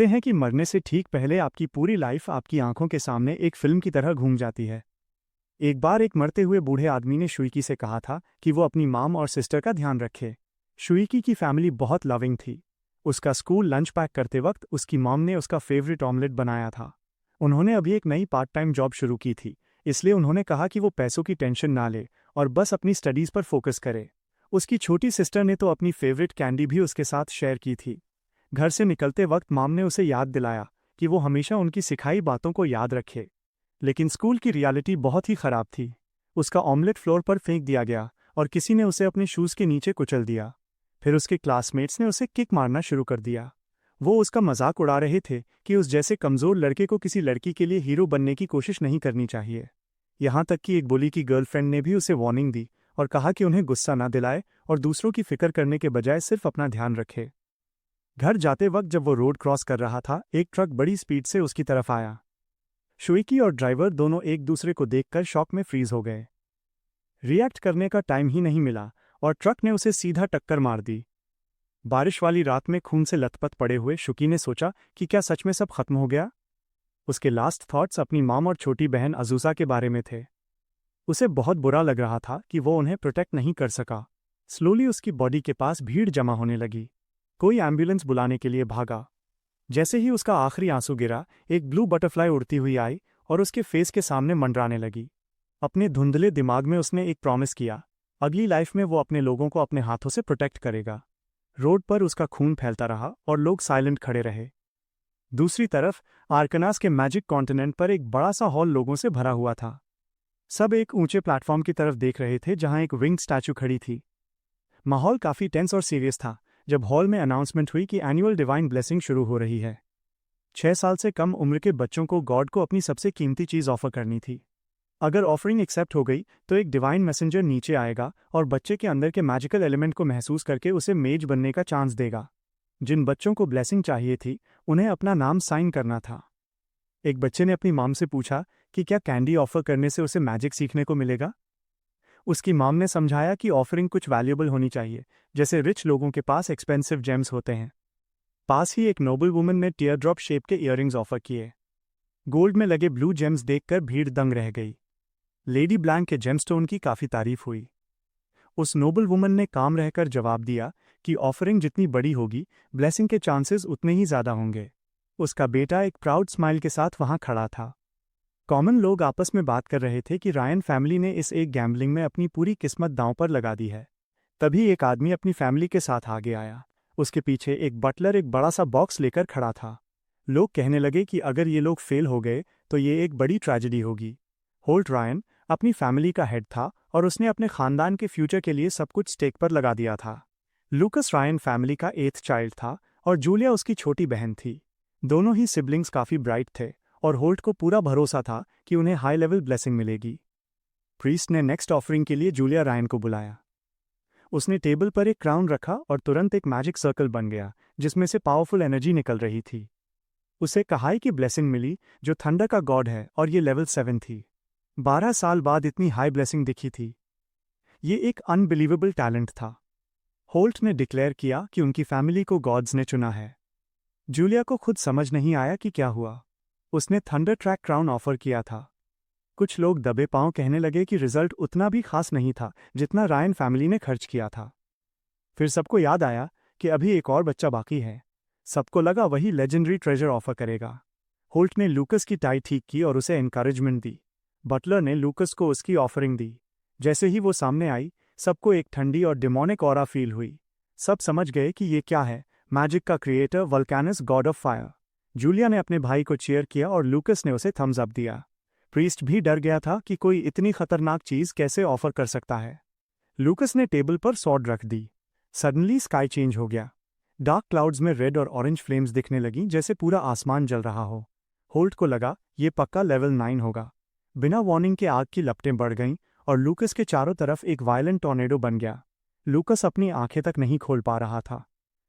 कहते हैं कि मरने से ठीक पहले आपकी पूरी लाइफ आपकी आंखों के सामने एक फिल्म की तरह घूम जाती है। एक बार एक मरते हुए बूढ़े आदमी ने शुइकी से कहा था कि वो अपनी माम और सिस्टर का ध्यान रखे। शुइकी की फैमिली बहुत लविंग थी। उसका स्कूल लंच पैक करते वक्त उसकी मॉम ने उसका फेवरेट ऑमलेट बनाया था। उन्होंने अभी एक नई पार्ट टाइम जॉब शुरू की थी, इसलिए उन्होंने कहा कि वो पैसों की टेंशन ना ले और बस अपनी स्टडीज़ पर फोकस करे। उसकी छोटी सिस्टर ने तो अपनी फेवरेट कैंडी भी उसके साथ शेयर की थी। घर से निकलते वक्त मॉम ने उसे याद दिलाया कि वो हमेशा उनकी सिखाई बातों को याद रखे। लेकिन स्कूल की रियलिटी बहुत ही खराब थी। उसका ऑमलेट फ्लोर पर फेंक दिया गया और किसी ने उसे अपने शूज़ के नीचे कुचल दिया। फिर उसके क्लासमेट्स ने उसे किक मारना शुरू कर दिया। वो उसका मजाक उड़ा रहे थे कि उस जैसे कमज़ोर लड़के को किसी लड़की के लिए हीरो बनने की कोशिश नहीं करनी चाहिए। यहाँ तक कि एक बुली की गर्लफ्रेंड ने भी उसे वार्निंग दी और कहा कि उन्हें गुस्सा ना दिलाए और दूसरों की फिक्र करने के बजाय सिर्फ अपना ध्यान रखे। घर जाते वक्त जब वो रोड क्रॉस कर रहा था, एक ट्रक बड़ी स्पीड से उसकी तरफ आया। शुइकी और ड्राइवर दोनों एक दूसरे को देखकर शॉक में फ्रीज हो गए। रिएक्ट करने का टाइम ही नहीं मिला और ट्रक ने उसे सीधा टक्कर मार दी। बारिश वाली रात में खून से लथपथ पड़े हुए शुकी ने सोचा कि क्या सच में सब खत्म हो गया। उसके लास्ट थॉट्स अपनी माम और छोटी बहन अजूजा के बारे में थे। उसे बहुत बुरा लग रहा था कि वो उन्हें प्रोटेक्ट नहीं कर सका। स्लोली उसकी बॉडी के पास भीड़ जमा होने लगी। कोई एम्बुलेंस बुलाने के लिए भागा। जैसे ही उसका आखिरी आंसू गिरा, एक ब्लू बटरफ्लाई उड़ती हुई आई और उसके फेस के सामने मंडराने लगी। अपने धुंधले दिमाग में उसने एक प्रॉमिस किया, अगली लाइफ में वो अपने लोगों को अपने हाथों से प्रोटेक्ट करेगा। रोड पर उसका खून फैलता रहा और लोग साइलेंट खड़े रहे। दूसरी तरफ आर्कनास के मैजिक कॉन्टिनेंट पर एक बड़ा सा हॉल लोगों से भरा हुआ था। सब एक ऊंचे प्लेटफॉर्म की तरफ देख रहे थे जहां एक विंग्ड स्टैचू खड़ी थी। माहौल काफी टेंस और सीरियस था जब हॉल में अनाउंसमेंट हुई कि एनुअल डिवाइन ब्लेसिंग शुरू हो रही है। 6 साल से कम उम्र के बच्चों को गॉड को अपनी सबसे कीमती चीज़ ऑफर करनी थी। अगर ऑफरिंग एक्सेप्ट हो गई तो एक डिवाइन मैसेंजर नीचे आएगा और बच्चे के अंदर के मैजिकल एलिमेंट को महसूस करके उसे मेज बनने का चांस देगा। जिन बच्चों को ब्लेसिंग चाहिए थी, उन्हें अपना नाम साइन करना था। एक बच्चे ने अपनी माम से पूछा कि क्या कैंडी ऑफर करने से उसे मैजिक सीखने को मिलेगा। उसकी माम ने समझाया कि ऑफरिंग कुछ वैल्यूएबल होनी चाहिए, जैसे रिच लोगों के पास एक्सपेंसिव जेम्स होते हैं। पास ही एक नोबल वुमन ने टीयर ड्रॉप शेप के इयररिंग्स ऑफर किए। गोल्ड में लगे ब्लू जेम्स देखकर भीड़ दंग रह गई। लेडी ब्लैंक के जेमस्टोन की काफ़ी तारीफ हुई। उस नोबल वुमन ने काम रहकर जवाब दिया कि ऑफरिंग जितनी बड़ी होगी, ब्लेसिंग के चांसेस उतने ही ज़्यादा होंगे। उसका बेटा एक प्राउड स्माइल के साथ वहाँ खड़ा था। कॉमन लोग आपस में बात कर रहे थे कि रायन फैमिली ने इस एक गैम्बलिंग में अपनी पूरी किस्मत दांव पर लगा दी है। तभी एक आदमी अपनी फैमिली के साथ आगे आया। उसके पीछे एक बटलर एक बड़ा सा बॉक्स लेकर खड़ा था। लोग कहने लगे कि अगर ये लोग फेल हो गए तो ये एक बड़ी ट्रेजेडी होगी। होल्ट रायन अपनी फैमिली का हेड था और उसने अपने खानदान के फ्यूचर के लिए सब कुछ स्टेक पर लगा दिया था। लूकस रायन फैमिली का 8th चाइल्ड था और जूलिया उसकी छोटी बहन थी। दोनों ही सिबलिंग्स काफ़ी ब्राइट थे और होल्ट को पूरा भरोसा था कि उन्हें हाई लेवल ब्लेसिंग मिलेगी। प्रीस्ट ने नेक्स्ट ऑफरिंग के लिए जूलिया रायन को बुलाया। उसने टेबल पर एक क्राउन रखा और तुरंत एक मैजिक सर्कल बन गया जिसमें से पावरफुल एनर्जी निकल रही थी। उसे कहाई की ब्लेसिंग मिली जो थंडर का गॉड है और ये लेवल 7 थी। 12 साल बाद इतनी हाई ब्लेसिंग दिखी थी। ये एक अनबिलीवेबल टैलेंट था। होल्ट ने डिक्लेयर किया कि उनकी फैमिली को गॉड्स ने चुना है। जूलिया को खुद समझ नहीं आया कि क्या हुआ। उसने थंडर ट्रैक क्राउन ऑफर किया था। कुछ लोग दबे पांव कहने लगे कि रिजल्ट उतना भी खास नहीं था जितना रायन फैमिली ने खर्च किया था। फिर सबको याद आया कि अभी एक और बच्चा बाकी है। सबको लगा वही लेजेंडरी ट्रेजर ऑफर करेगा। होल्ट ने लूकस की टाई ठीक की और उसे एनकरेजमेंट दी। बटलर ने लूकस को उसकी ऑफरिंग दी। जैसे ही वो सामने आई, सबको एक ठंडी और डिमोनिक ऑरा फील हुई। सब समझ गए कि ये क्या है, मैजिक का creator Vulcanus god of fire. Julia ने अपने भाई को चीयर किया और लूकस ने उसे थम्स अप दिया। प्रीस्ट भी डर गया था कि कोई इतनी खतरनाक चीज़ कैसे ऑफर कर सकता है। लूकस ने टेबल पर सॉर्ड रख दी। सडनली स्काई चेंज हो गया। डार्क क्लाउड्स में रेड और ऑरेंज फ्लेम्स दिखने लगी जैसे पूरा आसमान जल रहा हो। होल्ट को लगा ये पक्का लेवल 9 होगा। बिना वार्निंग के आग की लपटें बढ़ गईं और लूकस के चारों तरफ एक वायलेंट टॉर्नेडो बन गया। लूकस अपनी आंखें तक नहीं खोल पा रहा था।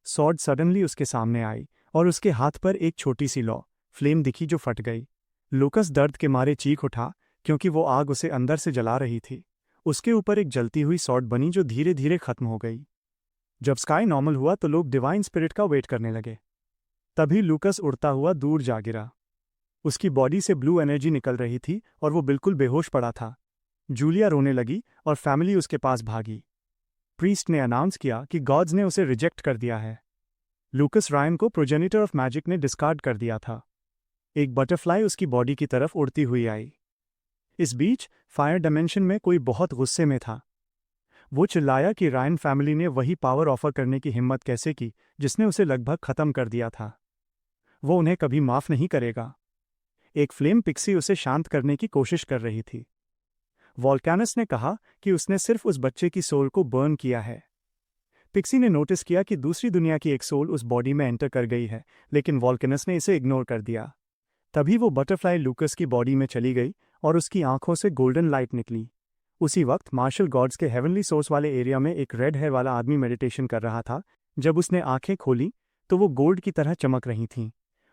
सॉर्ड सडनली उसके सामने आई और उसके हाथ पर एक छोटी सी लौ फ्लेम दिखी जो फट गई। लूकस दर्द के मारे चीख उठा क्योंकि वो आग उसे अंदर से जला रही थी। उसके ऊपर एक जलती हुई सॉर्ड बनी जो धीरे धीरे खत्म हो गई। जब स्काई नॉर्मल हुआ तो लोग डिवाइन स्पिरिट का वेट करने लगे। तभी लूकस उड़ता हुआ दूर जा गिरा। उसकी बॉडी से ब्लू एनर्जी निकल रही थी और वो बिल्कुल बेहोश पड़ा था। जूलिया रोने लगी और फैमिली उसके पास भागी। प्रीस्ट ने अनाउंस किया कि गॉड्स ने उसे रिजेक्ट कर दिया है। लूकस रायन को प्रोजेनिटर ऑफ मैजिक ने डिस्कार्ड कर दिया था। एक बटरफ्लाई उसकी बॉडी की तरफ उड़ती हुई आई। इस बीच फायर डायमेंशन में कोई बहुत गुस्से में था। वो चिल्लाया कि रायन फैमिली ने वही पावर ऑफर करने की हिम्मत कैसे की जिसने उसे लगभग खत्म कर दिया था। वो उन्हें कभी माफ नहीं करेगा। एक फ्लेम पिक्सी उसे शांत करने की कोशिश कर रही थी। वॉल्केनस ने कहा कि उसने सिर्फ उस बच्चे की सोल को बर्न किया है। पिक्सी ने नोटिस किया कि दूसरी दुनिया की एक सोल उस बॉडी में एंटर कर गई है, लेकिन वॉल्केनस ने इसे इग्नोर कर दिया। तभी वो बटरफ्लाई लूकस की बॉडी में चली गई और उसकी आंखों से गोल्डन लाइट निकली। उसी वक्त मार्शल गॉड्स के हेवनली सोर्स वाले एरिया में एक रेड हेयर वाला आदमी मेडिटेशन कर रहा था। जब उसने आंखें खोली तो वो गोल्ड की तरह चमक रही थीं।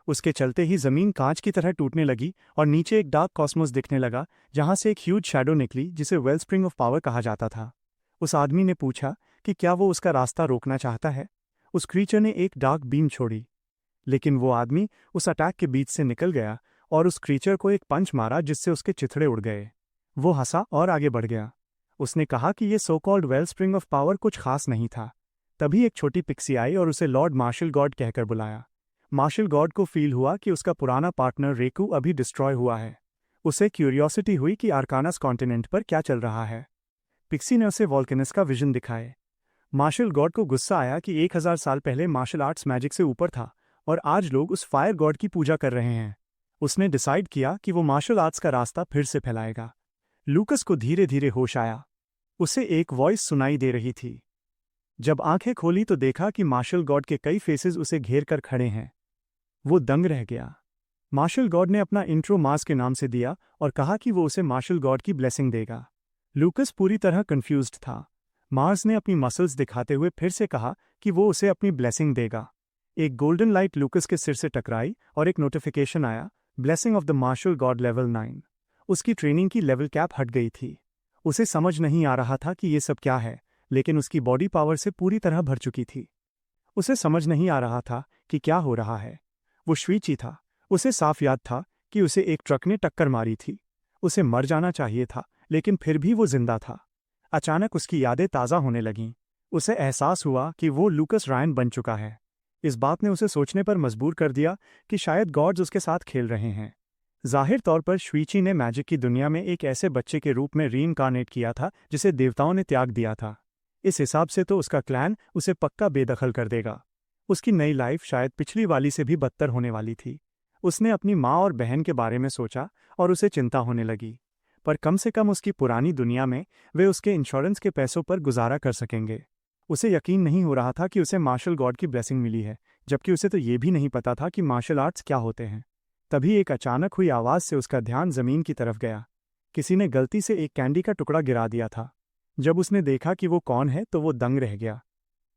उसके चलते ही जमीन कांच की तरह टूटने लगी और नीचे एक डार्क कॉस्मोस दिखने लगा, जहां से एक ह्यूज शैडो निकली जिसे वेलस्प्रिंग ऑफ पावर कहा जाता था। उस आदमी ने पूछा कि क्या वो उसका रास्ता रोकना चाहता है। उस क्रीचर ने एक डार्क बीम छोड़ी, लेकिन वो आदमी उस अटैक के बीच से निकल गया और उस क्रीचर को एक पंच मारा जिससे उसके चिथड़े उड़ गए। वो हंसा और आगे बढ़ गया। उसने कहा कि ये सो कॉल्ड वेलस्प्रिंग ऑफ पावर कुछ खास नहीं था। तभी एक छोटी पिक्सी आई और उसे लॉर्ड मार्शल गॉड कहकर बुलाया। मार्शल गॉड को फील हुआ कि उसका पुराना पार्टनर रेकू अभी डिस्ट्रॉय हुआ है। उसे क्यूरियोसिटी हुई कि आर्कानस कॉन्टिनेंट पर क्या चल रहा है। पिक्सी ने उसे वॉल्केनस का विजन दिखाए। मार्शल गॉड को गुस्सा आया कि 1000 साल पहले मार्शल आर्ट्स मैजिक से ऊपर था और आज लोग उस फायर गॉड की पूजा कर रहे हैं। उसने डिसाइड किया कि वो मार्शल आर्ट्स का रास्ता फिर से फैलाएगा। लूकस को धीरे धीरे होश आया। उसे एक वॉइस सुनाई दे रही थी। जब आंखें खोली तो देखा कि मार्शल गॉड के कई फेसेस उसे घेर कर खड़े हैं। वो दंग रह गया। मार्शल गॉड ने अपना इंट्रो मार्स के नाम से दिया और कहा कि वो उसे मार्शल गॉड की ब्लेसिंग देगा। लूकस पूरी तरह कंफ्यूज्ड था। मार्स ने अपनी मसल्स दिखाते हुए फिर से कहा कि वो उसे अपनी ब्लेसिंग देगा। एक गोल्डन लाइट लूकस के सिर से टकराई और एक नोटिफिकेशन आया, blessing of the martial god level 9। उसकी ट्रेनिंग की लेवल कैप हट गई थी। उसे समझ नहीं आ रहा था कि ये सब क्या है, लेकिन उसकी बॉडी पावर से पूरी तरह भर चुकी थी। उसे समझ नहीं आ रहा था कि क्या हो रहा है। वो श्वीची था। उसे साफ याद था कि उसे एक ट्रक ने टक्कर मारी थी। उसे मर जाना चाहिए था, लेकिन फिर भी वो जिंदा था। अचानक उसकी यादें ताज़ा होने लगीं। उसे एहसास हुआ कि वो लूकस रायन बन चुका है। इस बात ने उसे सोचने पर मजबूर कर दिया कि शायद गॉड्स उसके साथ खेल रहे हैं। जाहिर तौर पर श्वीची ने मैजिक की दुनिया में एक ऐसे बच्चे के रूप में रीइंकार्नेट किया था जिसे देवताओं ने त्याग दिया था। इस हिसाब से तो उसका क्लैन उसे पक्का बेदखल कर देगा। उसकी नई लाइफ शायद पिछली वाली से भी बदतर होने वाली थी। उसने अपनी माँ और बहन के बारे में सोचा और उसे चिंता होने लगी। पर कम से कम उसकी पुरानी दुनिया में वे उसके इंश्योरेंस के पैसों पर गुजारा कर सकेंगे। उसे यकीन नहीं हो रहा था कि उसे मार्शल गॉड की ब्लेसिंग मिली है, जबकि उसे तो ये भी नहीं पता था कि मार्शल आर्ट्स क्या होते हैं। तभी एक अचानक हुई आवाज़ से उसका ध्यान जमीन की तरफ गया। किसी ने गलती से एक कैंडी का टुकड़ा गिरा दिया था। जब उसने देखा कि वो कौन है तो वो दंग रह गया।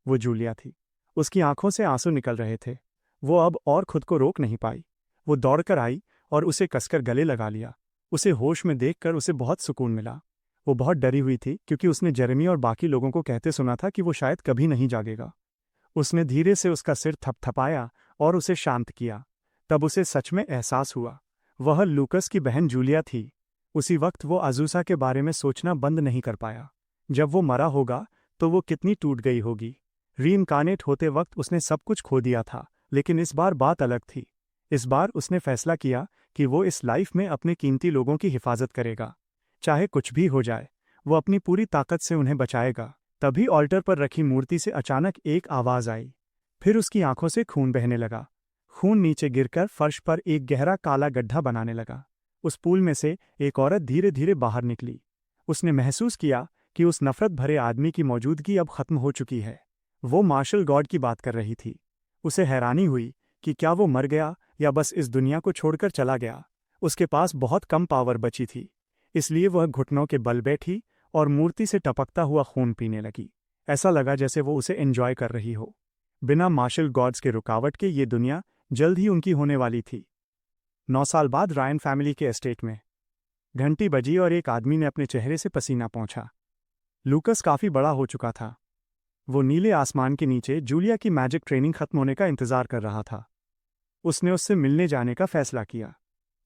वो जूलिया थी। उसकी आंखों से आंसू निकल रहे थे। वो अब और खुद को रोक नहीं पाई। वो दौड़कर आई और उसे कसकर गले लगा लिया। उसे होश में देखकर उसे बहुत सुकून मिला। वो बहुत डरी हुई थी क्योंकि उसने जेरेमी और बाकी लोगों को कहते सुना था कि वो शायद कभी नहीं जागेगा। उसने धीरे से उसका सिर थपथपाया और उसे शांत किया। तब उसे सच में एहसास हुआ, वह लूकस की बहन जूलिया थी। उसी वक्त वो अज़ूसा के बारे में सोचना बंद नहीं कर पाया। जब वो मरा होगा तो वो कितनी टूट गई होगी। रीइंकार्नेट होते वक्त उसने सब कुछ खो दिया था, लेकिन इस बार बात अलग थी। इस बार उसने फैसला किया कि वो इस लाइफ में अपने कीमती लोगों की हिफाजत करेगा। चाहे कुछ भी हो जाए, वो अपनी पूरी ताकत से उन्हें बचाएगा। तभी ऑल्टर पर रखी मूर्ति से अचानक एक आवाज़ आई। फिर उसकी आंखों से खून बहने लगा। खून नीचे गिरकर फर्श पर एक गहरा काला गड्ढा बनाने लगा। उस पूल में से एक औरत धीरे धीरे बाहर निकली। उसने महसूस किया कि उस नफरत भरे आदमी की मौजूदगी अब खत्म हो चुकी है। वो मार्शल गॉड की बात कर रही थी। उसे हैरानी हुई कि क्या वो मर गया या बस इस दुनिया को छोड़कर चला गया। उसके पास बहुत कम पावर बची थी, इसलिए वह घुटनों के बल बैठी और मूर्ति से टपकता हुआ खून पीने लगी। ऐसा लगा जैसे वो उसे एंजॉय कर रही हो। बिना मार्शल गॉड्स के रुकावट के ये दुनिया जल्द ही उनकी होने वाली थी। 9 साल बाद रायन फैमिली के एस्टेट में घंटी बजी और एक आदमी ने अपने चेहरे से पसीना पोंछा। लूकस काफ़ी बड़ा हो चुका था। वो नीले आसमान के नीचे जूलिया की मैजिक ट्रेनिंग खत्म होने का इंतजार कर रहा था। उसने उससे मिलने जाने का फैसला किया।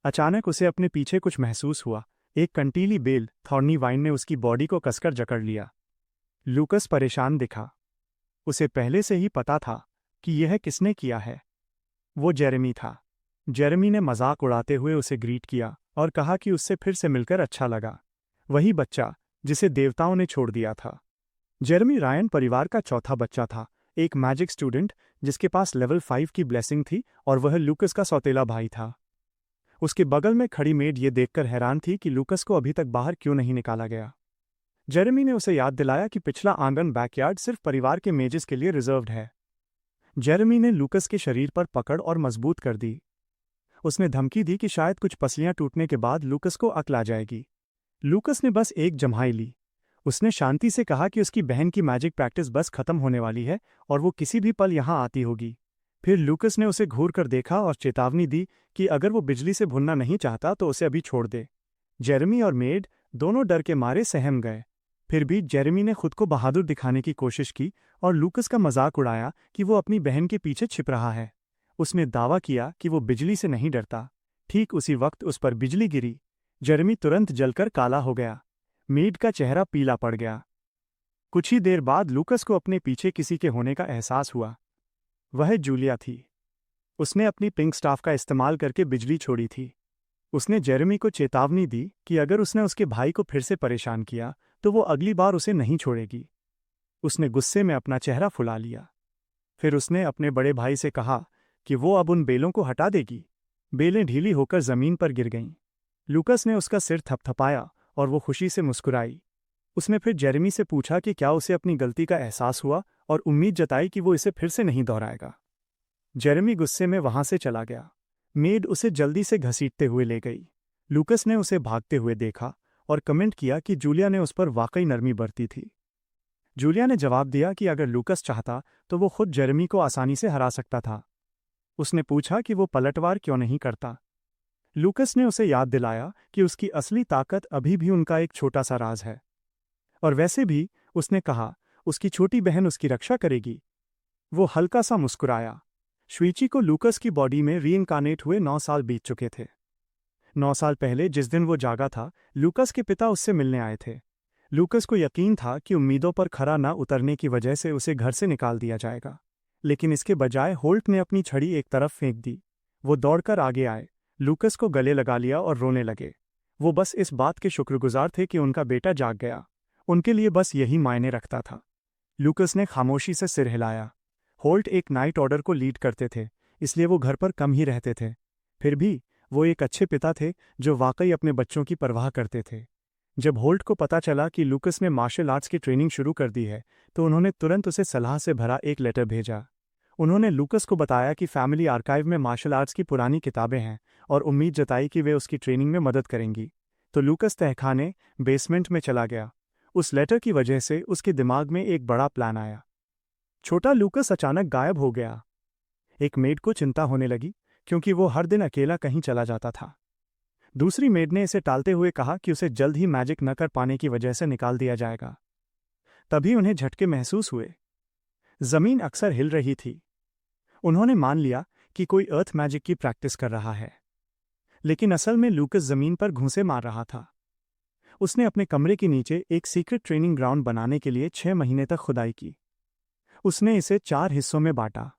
अचानक उसे अपने पीछे कुछ महसूस हुआ। एक कंटीली बेल, थॉर्नी वाइन ने उसकी बॉडी को कसकर जकड़ लिया। लूकस परेशान दिखा। उसे पहले से ही पता था कि यह किसने किया है। वो जेरेमी था। जेरेमी ने मजाक उड़ाते हुए उसे ग्रीट किया और कहा कि उससे फिर से मिलकर अच्छा लगा। वही बच्चा जिसे देवताओं ने छोड़ दिया था। जेरेमी रायन परिवार का चौथा बच्चा था, एक मैजिक स्टूडेंट जिसके पास लेवल 5 की ब्लेसिंग थी, और वह लूकस का सौतेला भाई था। उसके बगल में खड़ी मेड ये देखकर हैरान थी कि लूकस को अभी तक बाहर क्यों नहीं निकाला गया। जेरेमी ने उसे याद दिलाया कि पिछला आंगन बैकयार्ड सिर्फ परिवार के मेजेस के लिए रिजर्व्ड है। जेरेमी ने लूकस के शरीर पर पकड़ और मजबूत कर दी। उसने धमकी दी कि शायद कुछ पसलियां टूटने के बाद लूकस को अक्ल आ जाएगी। लूकस ने बस एक जम्हाई ली। उसने शांति से कहा कि उसकी बहन की मैजिक प्रैक्टिस बस खत्म होने वाली है और वो किसी भी पल यहां आती होगी। फिर लूकस ने उसे घूर कर देखा और चेतावनी दी कि अगर वो बिजली से भुनना नहीं चाहता तो उसे अभी छोड़ दे। जेरेमी और मेड दोनों डर के मारे सहम गए। फिर भी जेरेमी ने खुद को बहादुर दिखाने की कोशिश की और लूकस का मजाक उड़ाया कि वो अपनी बहन के पीछे छिप रहा है। उसने दावा किया कि वो बिजली से नहीं डरता। ठीक उसी वक्त उस पर बिजली गिरी। जेरेमी तुरंत जलकर काला हो गया। मेड का चेहरा पीला पड़ गया। कुछ ही देर बाद लूकस को अपने पीछे किसी के होने का एहसास हुआ। वह जूलिया थी। उसने अपनी पिंक स्टाफ का इस्तेमाल करके बिजली छोड़ी थी। उसने जेरेमी को चेतावनी दी कि अगर उसने उसके भाई को फिर से परेशान किया तो वो अगली बार उसे नहीं छोड़ेगी। उसने गुस्से में अपना चेहरा फुला लिया। फिर उसने अपने बड़े भाई से कहा कि वो अब उन बेलों को हटा देगी। बेलें ढीली होकर जमीन पर गिर गईं। लूकस ने उसका सिर थपथपाया और वो खुशी से मुस्कुराई। उसने फिर जेरेमी से पूछा कि क्या उसे अपनी गलती का एहसास हुआ और उम्मीद जताई कि वो इसे फिर से नहीं दोहराएगा। जेरेमी गुस्से में वहां से चला गया। मेड उसे जल्दी से घसीटते हुए ले गई। लूकस ने उसे भागते हुए देखा और कमेंट किया कि जूलिया ने उस पर वाकई नरमी बरती थी। जूलिया ने जवाब दिया कि अगर लूकस चाहता तो वो खुद जेरेमी को आसानी से हरा सकता था। उसने पूछा कि वो पलटवार क्यों नहीं करता। लूकस ने उसे याद दिलाया कि उसकी असली ताकत अभी भी उनका एक छोटा सा राज है। और वैसे भी, उसने कहा, उसकी छोटी बहन उसकी रक्षा करेगी। वो हल्का सा मुस्कुराया। श्वीची को लूकस की बॉडी में रीइंकार्नेट हुए 9 साल बीत चुके थे। 9 साल पहले जिस दिन वो जागा था, लूकस के पिता उससे मिलने आए थे। लूकस को यकीन था कि उम्मीदों पर खरा न उतरने की वजह से उसे घर से निकाल दिया जाएगा, लेकिन इसके बजाय होल्ट ने अपनी छड़ी एक तरफ फेंक दी। वो दौड़कर आगे आए, लूकस को गले लगा लिया और रोने लगे। वो बस इस बात के शुक्रगुजार थे कि उनका बेटा जाग गया। उनके लिए बस यही मायने रखता था। लूकस ने खामोशी से सिर हिलाया। होल्ट एक नाइट ऑर्डर को लीड करते थे, इसलिए वो घर पर कम ही रहते थे। फिर भी वो एक अच्छे पिता थे जो वाकई अपने बच्चों की परवाह करते थे। जब होल्ट को पता चला कि लूकस ने मार्शल आर्ट्स की ट्रेनिंग शुरू कर दी है, तो उन्होंने तुरंत उसे सलाह से भरा एक लेटर भेजा। उन्होंने लूकस को बताया कि फैमिली आर्काइव में मार्शल आर्ट्स की पुरानी किताबें हैं और उम्मीद जताई कि वे उसकी ट्रेनिंग में मदद करेंगी। तो लूकस तहखाने बेसमेंट में चला गया। उस लेटर की वजह से उसके दिमाग में एक बड़ा प्लान आया। छोटा लूकस अचानक गायब हो गया। एक मेड को चिंता होने लगी क्योंकि वो हर दिन अकेला कहीं चला जाता था। दूसरी मेड ने इसे टालते हुए कहा कि उसे जल्द ही मैजिक न कर पाने की वजह से निकाल दिया जाएगा। तभी उन्हें झटके महसूस हुए। जमीन अक्सर हिल रही थी। उन्होंने मान लिया कि कोई अर्थ मैजिक की प्रैक्टिस कर रहा है, लेकिन असल में लूकस जमीन पर घूंसे मार रहा था। उसने अपने कमरे के नीचे एक सीक्रेट ट्रेनिंग ग्राउंड बनाने के लिए 6 महीने तक खुदाई की। उसने इसे 4 हिस्सों में बांटा।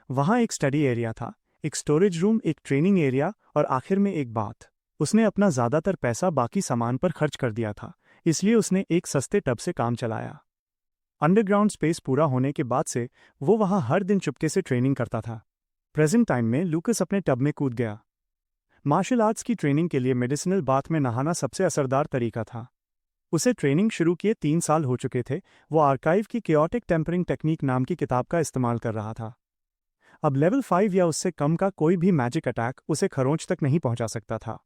वहां एक स्टडी एरिया था, एक स्टोरेज रूम, एक ट्रेनिंग एरिया और आखिर में एक बाथ। उसने अपना ज्यादातर पैसा बाकी सामान पर खर्च कर दिया था, इसलिए उसने एक सस्ते टब से काम चलाया। अंडरग्राउंड स्पेस पूरा होने के बाद से वो वहां हर दिन चुपके से ट्रेनिंग करता था। प्रेजेंट टाइम में लूकस अपने टब में कूद गया। मार्शल आर्ट्स की ट्रेनिंग के लिए मेडिसिनल बाथ में नहाना सबसे असरदार तरीका था। उसे ट्रेनिंग शुरू किए 3 साल हो चुके थे। वो आर्काइव की केओटिक टेम्परिंग टेक्निक नाम की किताब का इस्तेमाल कर रहा था। अब लेवल 5 या उससे कम का कोई भी मैजिक अटैक उसे खरोंच तक नहीं पहुंचा सकता था।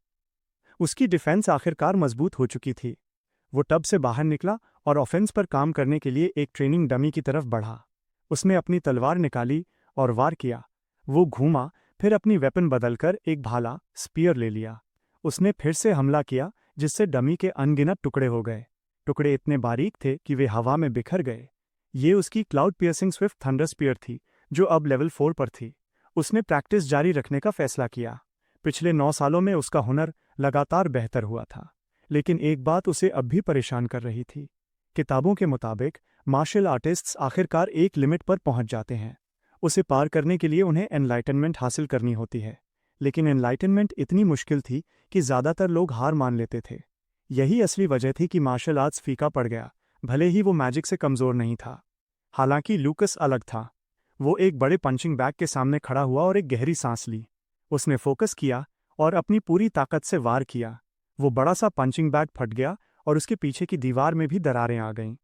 उसकी डिफेंस आखिरकार मजबूत हो चुकी थी। वो टब से बाहर निकला और ऑफेंस पर काम करने के लिए एक ट्रेनिंग डमी की तरफ बढ़ा। उसने अपनी तलवार निकाली और वार किया। वो घूमा, फिर अपनी वेपन बदलकर एक भाला स्पीयर ले लिया। उसने फिर से हमला किया, जिससे डमी के अनगिनत टुकड़े हो गए। टुकड़े इतने बारीक थे कि वे हवा में बिखर गए। ये उसकी cloud piercing swift thunder spear थी, जो अब लेवल 4 पर थी, उसने प्रैक्टिस जारी रखने का फैसला किया। पिछले 9 सालों में उसका हुनर लगातार बेहतर हुआ था, लेकिन एक बात उसे अब भी परेशान कर रही थी। किताबों के मुताबिक मार्शल आर्टिस्ट्स आखिरकार एक लिमिट पर पहुंच जाते हैं। उसे पार करने के लिए उन्हें एनलाइटनमेंट हासिल करनी होती है, लेकिन एनलाइटनमेंट इतनी मुश्किल थी कि ज़्यादातर लोग हार मान लेते थे। यही असली वजह थी कि मार्शल आर्ट्स फीका पड़ गया, भले ही वो मैजिक से कमज़ोर नहीं था। हालांकि लूकस अलग था। वो एक बड़े पंचिंग बैग के सामने खड़ा हुआ और एक गहरी सांस ली। उसने फोकस किया और अपनी पूरी ताकत से वार किया। वो बड़ा सा पंचिंग बैग फट गया और उसके पीछे की दीवार में भी दरारें आ गईं।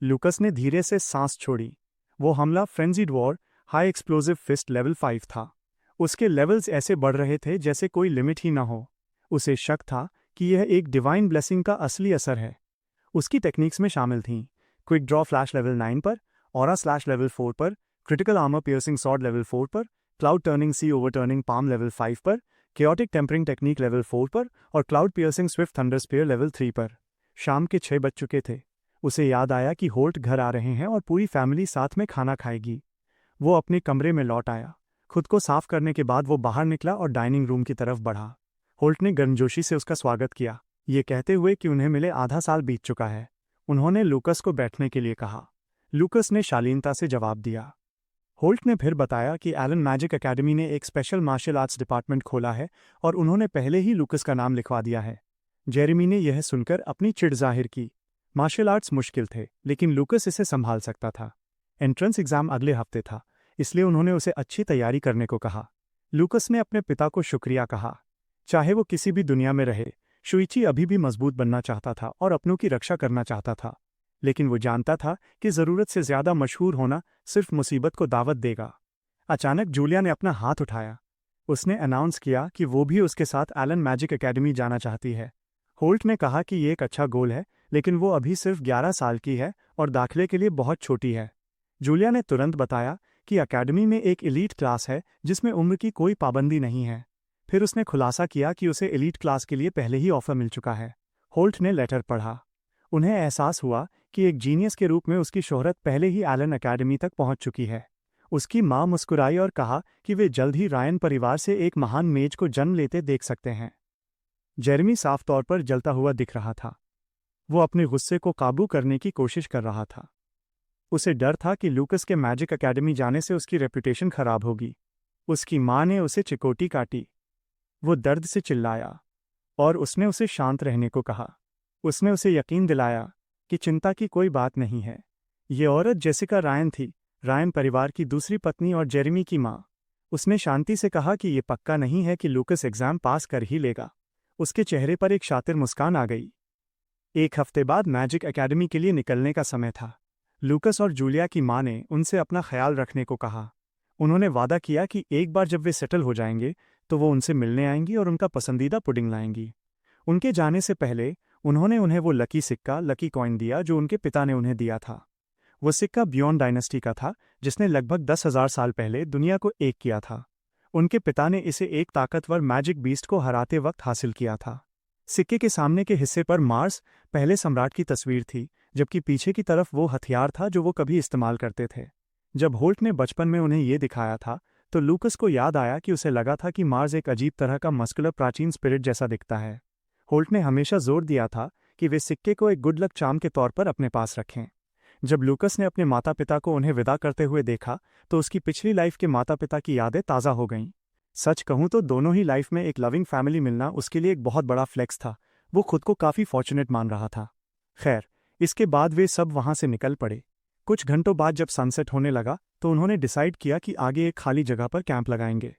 लूकस ने धीरे से सांस छोड़ी। वो हमला frenzied war high explosive fist level 5 था। उसके लेवल्स ऐसे बढ़ रहे थे जैसे कोई लिमिट ही ना हो। उसे शक था कि यह एक डिवाइन ब्लेसिंग का असली असर है। उसकी टेक्निक्स में शामिल थीं क्विक ड्रॉ फ्लैश लेवल 9 पर, ऑरा स्लैश लेवल 4 पर, critical armour piercing sword level 4 पर, cloud turning sea overturning palm level 5 पर, केओटिक टेम्परिंग टेक्निक लेवल 4 पर और cloud piercing swift thunder spear level 3 पर। शाम के 6 बज चुके थे। उसे याद आया कि होल्ट घर आ रहे हैं और पूरी फैमिली साथ में खाना खाएगी। वो अपने कमरे में लौट आया। खुद को साफ करने के बाद वो बाहर निकला और डाइनिंग रूम की तरफ बढ़ा। होल्ट ने गर्मजोशी से उसका स्वागत किया, ये कहते हुए कि उन्हें मिले आधा साल बीत चुका है। उन्होंने लूकस को बैठने के लिए कहा। लूकस ने शालीनता से जवाब दिया। होल्ट ने फिर बताया कि एलन मैजिक एकेडमी ने एक स्पेशल मार्शल आर्ट्स डिपार्टमेंट खोला है और उन्होंने पहले ही लूकस का नाम लिखवा दिया है। जेरेमी ने यह सुनकर अपनी चिढ़ जाहिर की। मार्शल आर्ट्स मुश्किल थे, लेकिन लूकस इसे संभाल सकता था। एंट्रेंस एग्जाम अगले हफ्ते था, इसलिए उन्होंने उसे अच्छी तैयारी करने को कहा। लूकस ने अपने पिता को शुक्रिया कहा। चाहे वो किसी भी दुनिया में रहे, शुइची अभी भी मजबूत बनना चाहता था और अपनों की रक्षा करना चाहता था। लेकिन वो जानता था कि ज़रूरत से ज़्यादा मशहूर होना सिर्फ मुसीबत को दावत देगा। अचानक जूलिया ने अपना हाथ उठाया। उसने अनाउंस किया कि वो भी उसके साथ एलन मैजिक एकेडमी जाना चाहती है। होल्ट ने कहा कि ये एक अच्छा गोल है, लेकिन वो अभी सिर्फ 11 साल की है और दाखिले के लिए बहुत छोटी है। जूलिया ने तुरंत बताया कि अकेडमी में एक एलीट क्लास है जिसमें उम्र की कोई पाबंदी नहीं है। फिर उसने खुलासा किया कि उसे एलीट क्लास के लिए पहले ही ऑफर मिल चुका है। होल्ट ने लेटर पढ़ा। उन्हें एहसास हुआ कि एक जीनियस के रूप में उसकी शोहरत पहले ही एलन एकेडमी तक पहुंच चुकी है। उसकी मां मुस्कुराई और कहा कि वे जल्द ही रायन परिवार से एक महान मेज को जन्म लेते देख सकते हैं। जेरेमी साफ तौर पर जलता हुआ दिख रहा था। वो अपने गुस्से को काबू करने की कोशिश कर रहा था। उसे डर था कि लूकस के मैजिक एकेडमी जाने से उसकी रेपुटेशन खराब होगी। उसकी मां ने उसे चिकोटी काटी। वो दर्द से चिल्लाया और उसने उसे शांत रहने को कहा। उसने उसे यकीन दिलाया कि चिंता की कोई बात नहीं है। ये औरत जेसिका रायन थी, रायन परिवार की दूसरी पत्नी और जेरेमी की मां। उसने शांति से कहा कि ये पक्का नहीं है कि लूकस एग्जाम पास कर ही लेगा। उसके चेहरे पर एक शातिर मुस्कान आ गई। एक हफ्ते बाद मैजिक एकेडमी के लिए निकलने का समय था। लूकस और जूलिया की मां ने उनसे अपना ख्याल रखने को कहा। उन्होंने वादा किया कि एक बार जब वे सेटल हो जाएंगे तो वो उनसे मिलने आएंगी और उनका पसंदीदा पुडिंग लाएंगी। उनके जाने से पहले उन्होंने उन्हें वो लकी कॉइन दिया जो उनके पिता ने उन्हें दिया था। वो सिक्का बियॉन्ड डायनेस्टी का था, जिसने लगभग 10,000 साल पहले दुनिया को एक किया था। उनके पिता ने इसे एक ताकतवर मैजिक बीस्ट को हराते वक्त हासिल किया था। सिक्के के सामने के हिस्से पर मार्स पहले सम्राट की तस्वीर थी, जबकि पीछे की तरफ वो हथियार था जो वो कभी इस्तेमाल करते थे। जब होल्ट ने बचपन में उन्हें ये दिखाया था तो लूकस को याद आया कि उसे लगा था कि मार्स एक अजीब तरह का मस्कुलर प्राचीन स्पिरिट जैसा दिखता है। होल्ट ने हमेशा जोर दिया था कि वे सिक्के को एक गुड लक चार्म के तौर पर अपने पास रखें। जब लूकस ने अपने माता पिता को उन्हें विदा करते हुए देखा तो उसकी पिछली लाइफ के माता पिता की यादें ताज़ा हो गईं। सच कहूं तो दोनों ही लाइफ में एक लविंग फैमिली मिलना उसके लिए एक बहुत बड़ा फ्लेक्स था। वो खुद को काफ़ी फॉर्चुनेट मान रहा था। खैर, इसके बाद वे सब वहां से निकल पड़े। कुछ घंटों बाद जब सनसेट होने लगा तो उन्होंने डिसाइड किया कि आगे एक खाली जगह पर कैंप लगाएंगे।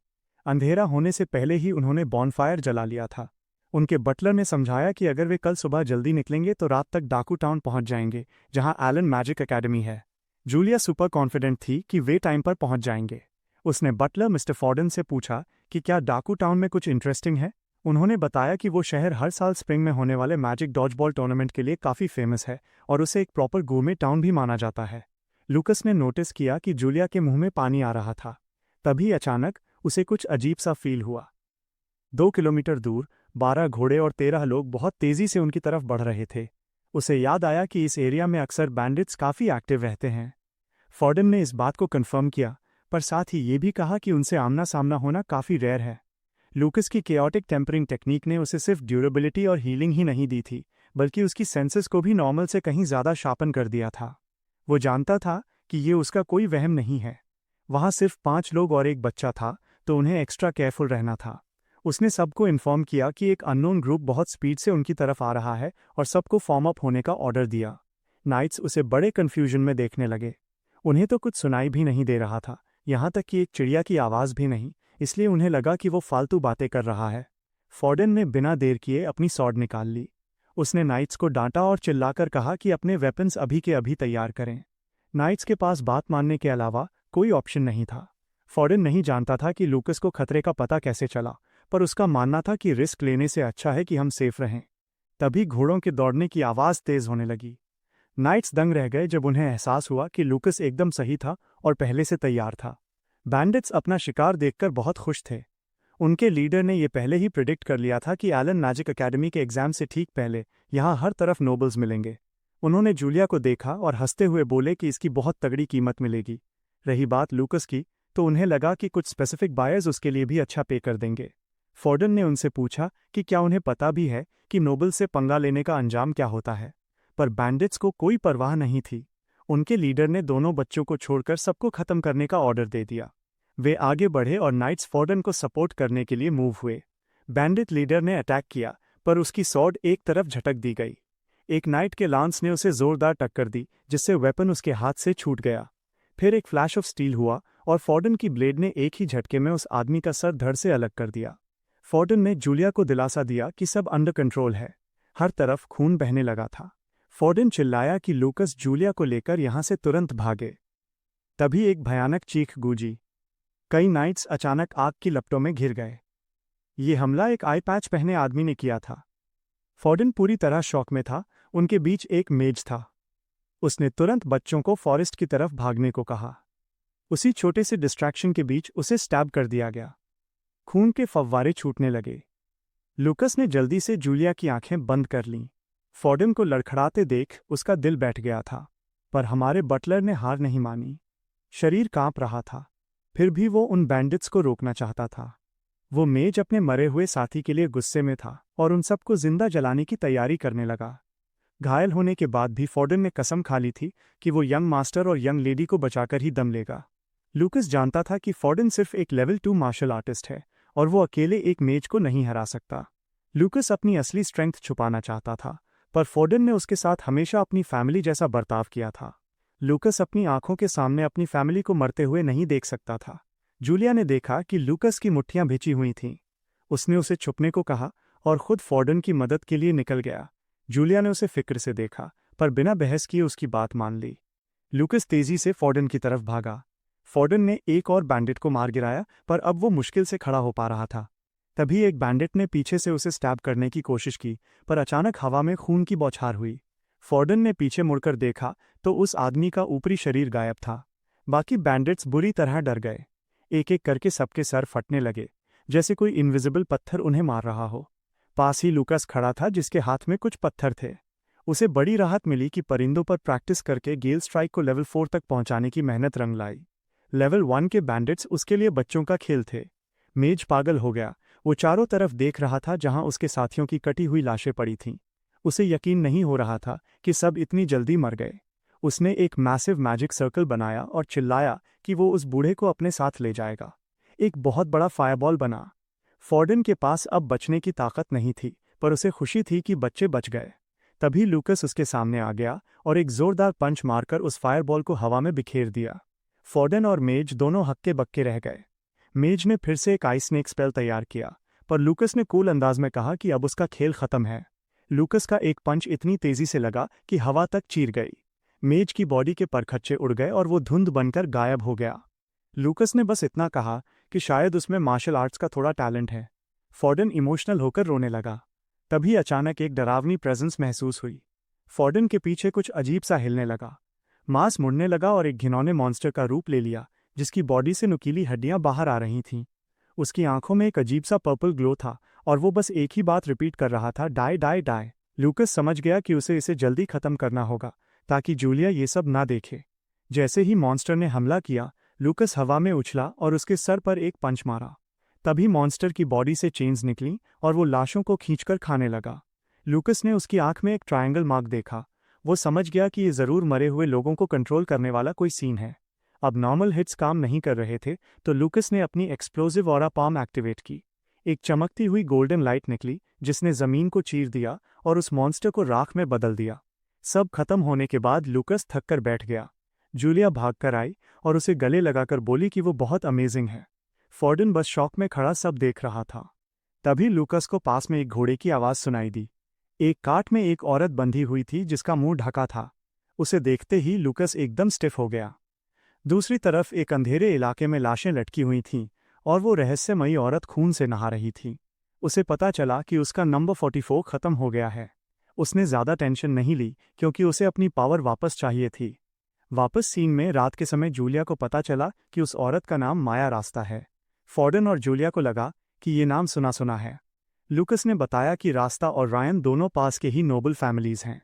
अंधेरा होने से पहले ही उन्होंने बॉनफायर जला लिया था। उनके बटलर ने समझाया कि अगर वे कल सुबह जल्दी निकलेंगे तो रात तक डाकू टाउन पहुंच जाएंगे, जहां एलन मैजिक एकेडमी है। जूलिया सुपर कॉन्फिडेंट थी कि वे टाइम पर पहुंच जाएंगे। उसने बटलर मिस्टर फॉर्डन से पूछा कि क्या डाकू टाउन में कुछ इंटरेस्टिंग है। उन्होंने बताया कि वो शहर हर साल स्प्रिंग में होने वाले मैजिक डॉजबॉल टूर्नामेंट के लिए काफ़ी फेमस है और उसे एक प्रॉपर गूर्मे टाउन भी माना जाता है। लूकस ने नोटिस किया कि जूलिया के मुंह में पानी आ रहा था। तभी अचानक उसे कुछ अजीब सा फील हुआ। 2 किलोमीटर दूर 12 घोड़े और 13 लोग बहुत तेज़ी से उनकी तरफ बढ़ रहे थे। उसे याद आया कि इस एरिया में अक्सर बैंडिट्स काफ़ी एक्टिव रहते हैं। फॉर्डन ने इस बात को कंफर्म किया, पर साथ ही ये भी कहा कि उनसे आमना सामना होना काफ़ी रेयर है। लूकस की केओटिक टेम्परिंग टेक्निक ने उसे सिर्फ ड्यूरेबिलिटी और हीलिंग ही नहीं दी थी, बल्कि उसकी सेंसेस को भी नॉर्मल से कहीं ज़्यादा शार्पन कर दिया था। वो जानता था कि ये उसका कोई वहम नहीं है। वहाँ सिर्फ 5 लोग और एक बच्चा था, तो उन्हें एक्स्ट्रा केयरफुल रहना था। उसने सबको इन्फॉर्म किया कि एक अननोन ग्रुप बहुत स्पीड से उनकी तरफ आ रहा है और सबको फॉर्म अप होने का ऑर्डर दिया। नाइट्स उसे बड़े कन्फ्यूजन में देखने लगे। उन्हें तो कुछ सुनाई भी नहीं दे रहा था, यहाँ तक कि एक चिड़िया की आवाज़ भी नहीं, इसलिए उन्हें लगा कि वो फालतू बातें कर रहा है। फॉर्डन ने बिना देर किए अपनी सॉर्ड निकाल ली। उसने नाइट्स को डांटा और चिल्लाकर कहा कि अपने वेपन्स अभी के अभी तैयार करें। नाइट्स के पास बात मानने के अलावा कोई ऑप्शन नहीं था। फॉर्डन नहीं जानता था कि लूकस को खतरे का पता कैसे चला, पर उसका मानना था कि रिस्क लेने से अच्छा है कि हम सेफ रहें। तभी घोड़ों के दौड़ने की आवाज़ तेज होने लगी। नाइट्स दंग रह गए जब उन्हें एहसास हुआ कि लूकस एकदम सही था और पहले से तैयार था। बैंडिट्स अपना शिकार देखकर बहुत खुश थे। उनके लीडर ने यह पहले ही प्रिडिक्ट कर लिया था कि एलन मैजिक एकेडमी के एग्जाम से ठीक पहले यहाँ हर तरफ नोबल्स मिलेंगे। उन्होंने जूलिया को देखा और हंसते हुए बोले कि इसकी बहुत तगड़ी कीमत मिलेगी। रही बात लूकस की, तो उन्हें लगा कि कुछ स्पेसिफिक बायर्स उसके लिए भी अच्छा पे कर देंगे। फॉर्डन ने उनसे पूछा कि क्या उन्हें पता भी है कि नोबल से पंगा लेने का अंजाम क्या होता है, पर बैंडिट्स को कोई परवाह नहीं थी। उनके लीडर ने दोनों बच्चों को छोड़कर सबको खत्म करने का ऑर्डर दे दिया। वे आगे बढ़े और नाइट्स फॉर्डन को सपोर्ट करने के लिए मूव हुए। बैंडिट लीडर ने अटैक किया, पर उसकी सॉर्ड एक तरफ झटक दी गई। एक नाइट के लांस ने उसे जोरदार टक्कर दी, जिससे वेपन उसके हाथ से छूट गया। फिर एक फ्लैश ऑफ स्टील हुआ और फॉर्डन की ब्लेड ने एक ही झटके में उस आदमी का सर धड़ से अलग कर दिया। फॉर्डन ने जूलिया को दिलासा दिया कि सब अंडर कंट्रोल है। हर तरफ खून बहने लगा था। फॉर्डन चिल्लाया कि लूकस जूलिया को लेकर यहां से तुरंत भागे। तभी एक भयानक चीख गूंजी। कई नाइट्स अचानक आग की लपटों में घिर गए। ये हमला एक आई पैच पहने आदमी ने किया था। फॉर्डन पूरी तरह शॉक में था। उनके बीच एक मेज था। उसने तुरंत बच्चों को फॉरेस्ट की तरफ भागने को कहा। उसी छोटे से डिस्ट्रैक्शन के बीच उसे स्टैब कर दिया गया। खून के फव्वारे छूटने लगे। लूकस ने जल्दी से जूलिया की आंखें बंद कर लीं। फॉर्डन को लड़खड़ाते देख उसका दिल बैठ गया था, पर हमारे बटलर ने हार नहीं मानी। शरीर कांप रहा था, फिर भी वो उन बैंडिट्स को रोकना चाहता था। वो मेज अपने मरे हुए साथी के लिए गुस्से में था और उन सबको जिंदा जलाने की तैयारी करने लगा। घायल होने के बाद भी फॉर्डन ने कसम खा ली थी कि वो यंग मास्टर और यंग लेडी को बचाकर ही दम लेगा। लूकस जानता था कि फॉर्डन सिर्फ एक लेवल 2 मार्शल आर्टिस्ट है और वो अकेले एक मेज को नहीं हरा सकता। लूकस अपनी असली स्ट्रेंथ छुपाना चाहता था, पर फॉर्डन ने उसके साथ हमेशा अपनी फैमिली जैसा बर्ताव किया था। लूकस अपनी आंखों के सामने अपनी फैमिली को मरते हुए नहीं देख सकता था। जूलिया ने देखा कि लूकस की मुट्ठियां भिंची हुई थीं। उसने उसे छुपने को कहा और खुद फॉर्डन की मदद के लिए निकल गया। जूलिया ने उसे फिक्र से देखा, पर बिना बहस किए उसकी बात मान ली। लूकस तेजी से फॉर्डन की तरफ भागा। फॉर्डन ने एक और बैंडिट को मार गिराया, पर अब वो मुश्किल से खड़ा हो पा रहा था। तभी एक बैंडिट ने पीछे से उसे स्टैब करने की कोशिश की, पर अचानक हवा में खून की बौछार हुई। फॉर्डन ने पीछे मुड़कर देखा तो उस आदमी का ऊपरी शरीर गायब था। बाकी बैंडिट्स बुरी तरह डर गए। एक एक करके सबके सर फटने लगे, जैसे कोई इनविजिबल पत्थर उन्हें मार रहा हो। पास ही लूकस खड़ा था, जिसके हाथ में कुछ पत्थर थे। उसे बड़ी राहत मिली कि परिंदों पर प्रैक्टिस करके गेल स्ट्राइक को लेवल 4 तक पहुंचाने की मेहनत रंग लाई। लेवल 1 के बैंडिट्स उसके लिए बच्चों का खेल थे। मेज पागल हो गया। वो चारों तरफ देख रहा था जहां उसके साथियों की कटी हुई लाशें पड़ी थीं। उसे यकीन नहीं हो रहा था कि सब इतनी जल्दी मर गए। उसने एक मैसिव मैजिक सर्कल बनाया और चिल्लाया कि वो उस बूढ़े को अपने साथ ले जाएगा। एक बहुत बड़ा फायरबॉल बना। फॉर्डन के पास अब बचने की ताकत नहीं थी, पर उसे खुशी थी कि बच्चे बच गए। तभी लूकस उसके सामने आ गया और एक जोरदार पंच मारकर उस फायरबॉल को हवा में बिखेर दिया। फॉर्डन और मेज दोनों हक्के बक्के रह गए। मेज ने फिर से एक आइस स्नेक स्पेल तैयार किया, पर लूकस ने कूल अंदाज में कहा कि अब उसका खेल खत्म है। लूकस का एक पंच इतनी तेजी से लगा कि हवा तक चीर गई। मेज की बॉडी के परखच्चे उड़ गए और वो धुंध बनकर गायब हो गया। लूकस ने बस इतना कहा कि शायद उसमें मार्शल आर्ट्स का थोड़ा टैलेंट है। फॉर्डन इमोशनल होकर रोने लगा। तभी अचानक एक डरावनी प्रेजेंस महसूस हुई। फॉर्डन के पीछे कुछ अजीब सा हिलने लगा। मांस मुड़ने लगा और एक घिनौने मॉन्स्टर का रूप ले लिया, जिसकी बॉडी से नुकीली हड्डियां बाहर आ रही थीं। उसकी आंखों में एक अजीब सा पर्पल ग्लो था और वो बस एक ही बात रिपीट कर रहा था, डाई डाई डाई। लूकस समझ गया कि उसे इसे जल्दी खत्म करना होगा ताकि जूलिया ये सब ना देखे। जैसे ही मॉन्स्टर ने हमला किया, लूकस हवा में उछला और उसके सर पर एक पंच मारा। तभी मॉन्स्टर की बॉडी से चेन्स निकली और वो लाशों को खींचकर खाने लगा। लूकस ने उसकी आंख में एक ट्रायंगल मार्क देखा। वो समझ गया कि ये जरूर मरे हुए लोगों को कंट्रोल करने वाला कोई सीन है। अब नॉर्मल हिट्स काम नहीं कर रहे थे, तो लूकस ने अपनी एक्सप्लोजिव ऑरा पाम एक्टिवेट की। एक चमकती हुई गोल्डन लाइट निकली जिसने जमीन को चीर दिया और उस मॉन्स्टर को राख में बदल दिया। सब खत्म होने के बाद लूकस थककर बैठ गया। जूलिया भागकर आई और उसे गले लगाकर बोली कि वो बहुत अमेजिंग है। फॉर्डन बस शॉक में खड़ा सब देख रहा था। तभी लूकस को पास में एक घोड़े की आवाज सुनाई दी। एक काट में एक औरत बंधी हुई थी जिसका मुंह ढका था। उसे देखते ही लूकस एकदम स्टिफ हो गया। दूसरी तरफ एक अंधेरे इलाके में लाशें लटकी हुई थीं और वो रहस्यमयी औरत खून से नहा रही थी। उसे पता चला कि उसका नंबर 44 खत्म हो गया है। उसने ज्यादा टेंशन नहीं ली क्योंकि उसे अपनी पावर वापस चाहिए थी। वापस सीन में रात के समय जूलिया को पता चला कि उस औरत का नाम माया रास्ता है। फॉर्डन और जूलिया को लगा कि ये नाम सुना सुना है। लूकस ने बताया कि रास्ता और रायन दोनों पास के ही नोबल फैमिलीज हैं।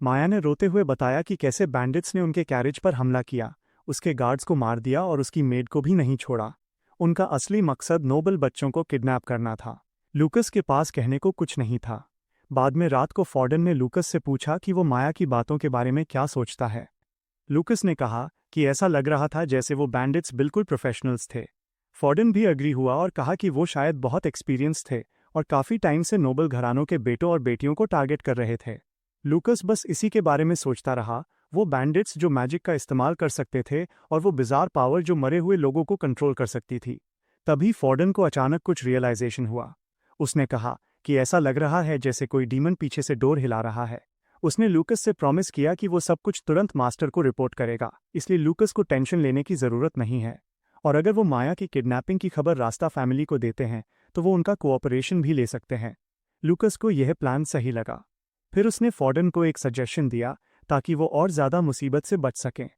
माया ने रोते हुए बताया कि कैसे बैंडिट्स ने उनके कैरेज पर हमला किया, उसके गार्ड्स को मार दिया और उसकी मेड को भी नहीं छोड़ा। उनका असली मकसद नोबल बच्चों को किडनैप करना था। लूकस के पास कहने को कुछ नहीं था। बाद में रात को फॉर्डन ने लूकस से पूछा कि वो माया की बातों के बारे में क्या सोचता है। लूकस ने कहा कि ऐसा लग रहा था जैसे वो बैंडिट्स बिल्कुल प्रोफेशनल्स थे। फॉर्डन भी अग्री हुआ और कहा कि वो शायद बहुत एक्सपीरियंस थे और काफी टाइम से नोबल घरानों के बेटों और बेटियों को टारगेट कर रहे थे। लूकस बस इसी के बारे में सोचता रहा, वो बैंडिट्स जो मैजिक का इस्तेमाल कर सकते थे और वो बिजार पावर जो मरे हुए लोगों को कंट्रोल कर सकती थी। तभी फॉर्डन को अचानक कुछ रियलाइजेशन हुआ। उसने कहा कि ऐसा लग रहा है जैसे कोई डीमन पीछे से डोर हिला रहा है। उसने लूकस से प्रॉमिस किया कि वो सब कुछ तुरंत मास्टर को रिपोर्ट करेगा, इसलिए लूकस को टेंशन लेने की जरूरत नहीं है। और अगर वो माया की किडनैपिंग की खबर रास्ता फैमिली को देते हैं तो वो उनका कोऑपरेशन भी ले सकते हैं। लूकस को यह प्लान सही लगा। फिर उसने फॉर्डन को एक सजेशन दिया ताकि वो और ज्यादा मुसीबत से बच सकें।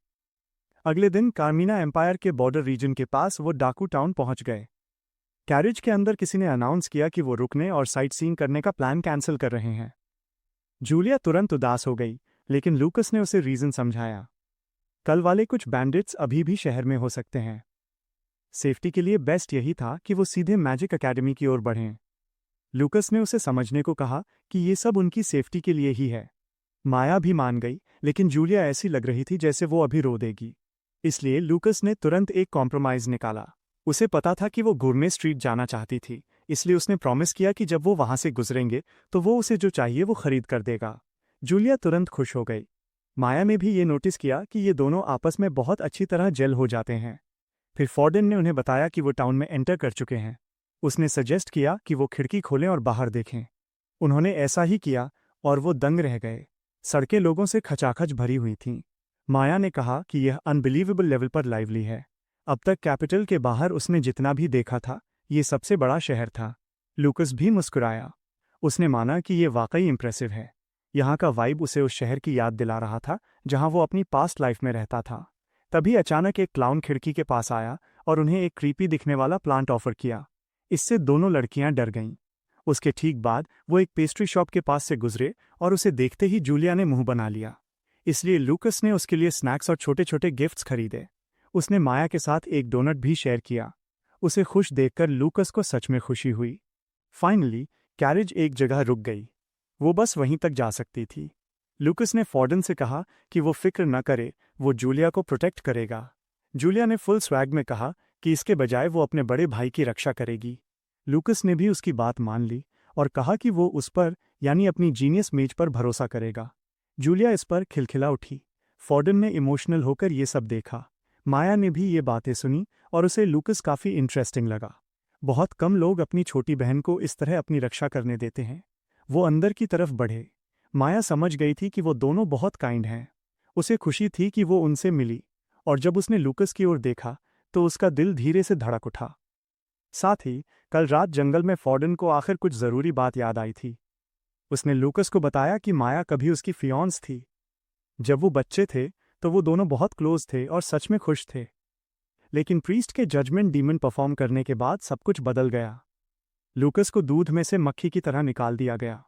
अगले दिन कार्मिना एम्पायर के बॉर्डर रीजन के पास वो डाकू टाउन पहुंच गए। कैरेज के अंदर किसी ने अनाउंस किया कि वो रुकने और साइट सीइंग करने का प्लान कैंसिल कर रहे हैं। जूलिया तुरंत उदास हो गई, लेकिन लूकस ने उसे रीजन समझाया। कल वाले कुछ बैंडिट्स अभी भी शहर में हो सकते हैं। सेफ्टी के लिए बेस्ट यही था कि वो सीधे मैजिक एकेडमी की ओर बढ़ें। लूकस ने उसे समझने को कहा कि ये सब उनकी सेफ्टी के लिए ही है। माया भी मान गई, लेकिन जूलिया ऐसी लग रही थी जैसे वो अभी रो देगी। इसलिए लूकस ने तुरंत एक कॉम्प्रोमाइज निकाला। उसे पता था कि वो गुरमे स्ट्रीट जाना चाहती थी, इसलिए उसने प्रॉमिस किया कि जब वो वहां से गुजरेंगे तो वो उसे जो चाहिए वो खरीद कर देगा। जूलिया तुरंत खुश हो गई। माया ने भी ये नोटिस किया कि ये दोनों आपस में बहुत अच्छी तरह जेल हो जाते हैं। फिर फॉर्डन ने उन्हें बताया कि वो टाउन में एंटर कर चुके हैं। उसने सजेस्ट किया कि वो खिड़की खोलें और बाहर देखें। उन्होंने ऐसा ही किया और वो दंग रह गए। सड़कें लोगों से खचाखच भरी हुई थीं। माया ने कहा कि यह अनबिलीवेबल लेवल पर लाइवली है। अब तक कैपिटल के बाहर उसने जितना भी देखा था, ये सबसे बड़ा शहर था। लूकस भी मुस्कुराया। उसने माना कि ये वाकई इंप्रेसिव है। यहाँ का वाइब उसे उस शहर की याद दिला रहा था जहाँ वो अपनी पास्ट लाइफ में रहता था। तभी अचानक एक क्लाउन खिड़की के पास आया और उन्हें एक क्रीपी दिखने वाला प्लांट ऑफर किया। इससे दोनों लड़कियां डर गईं। उसके ठीक बाद वो एक पेस्ट्री शॉप के पास से गुजरे और उसे देखते ही जूलिया ने मुंह बना लिया। इसलिए लूकस ने उसके लिए स्नैक्स और छोटे छोटे गिफ्ट्स खरीदे। उसने माया के साथ एक डोनट भी शेयर किया। उसे खुश देखकर लूकस को सच में खुशी हुई। फाइनली कैरेज एक जगह रुक गई। वो बस वहीं तक जा सकती थी। लूकस ने फॉर्डन से कहा कि वो फिक्र न करे, वो जूलिया को प्रोटेक्ट करेगा। जूलिया ने फुल स्वैग में कहा कि इसके बजाय वो अपने बड़े भाई की रक्षा करेगी। लूकस ने भी उसकी बात मान ली और कहा कि वो उस पर यानी अपनी जीनियस मेज पर भरोसा करेगा। जूलिया इस पर खिलखिला उठी। फॉर्डन ने इमोशनल होकर ये सब देखा। माया ने भी ये बातें सुनी और उसे लूकस काफी इंटरेस्टिंग लगा। बहुत कम लोग अपनी छोटी बहन को इस तरह अपनी रक्षा करने देते हैं। वो अंदर की तरफ बढ़े। माया समझ गई थी कि वो दोनों बहुत काइंड हैं। उसे खुशी थी कि वो उनसे मिली, और जब उसने लूकस की ओर देखा तो उसका दिल धीरे से धड़क उठा। साथ ही कल रात जंगल में फॉर्डन को आखिर कुछ जरूरी बात याद आई थी। उसने लूकस को बताया कि माया कभी उसकी फियांस थी। जब वो बच्चे थे तो वो दोनों बहुत क्लोज थे और सच में खुश थे। लेकिन प्रीस्ट के जजमेंट डीमन परफॉर्म करने के बाद सब कुछ बदल गया। लूकस को दूध में से मक्खी की तरह निकाल दिया गया।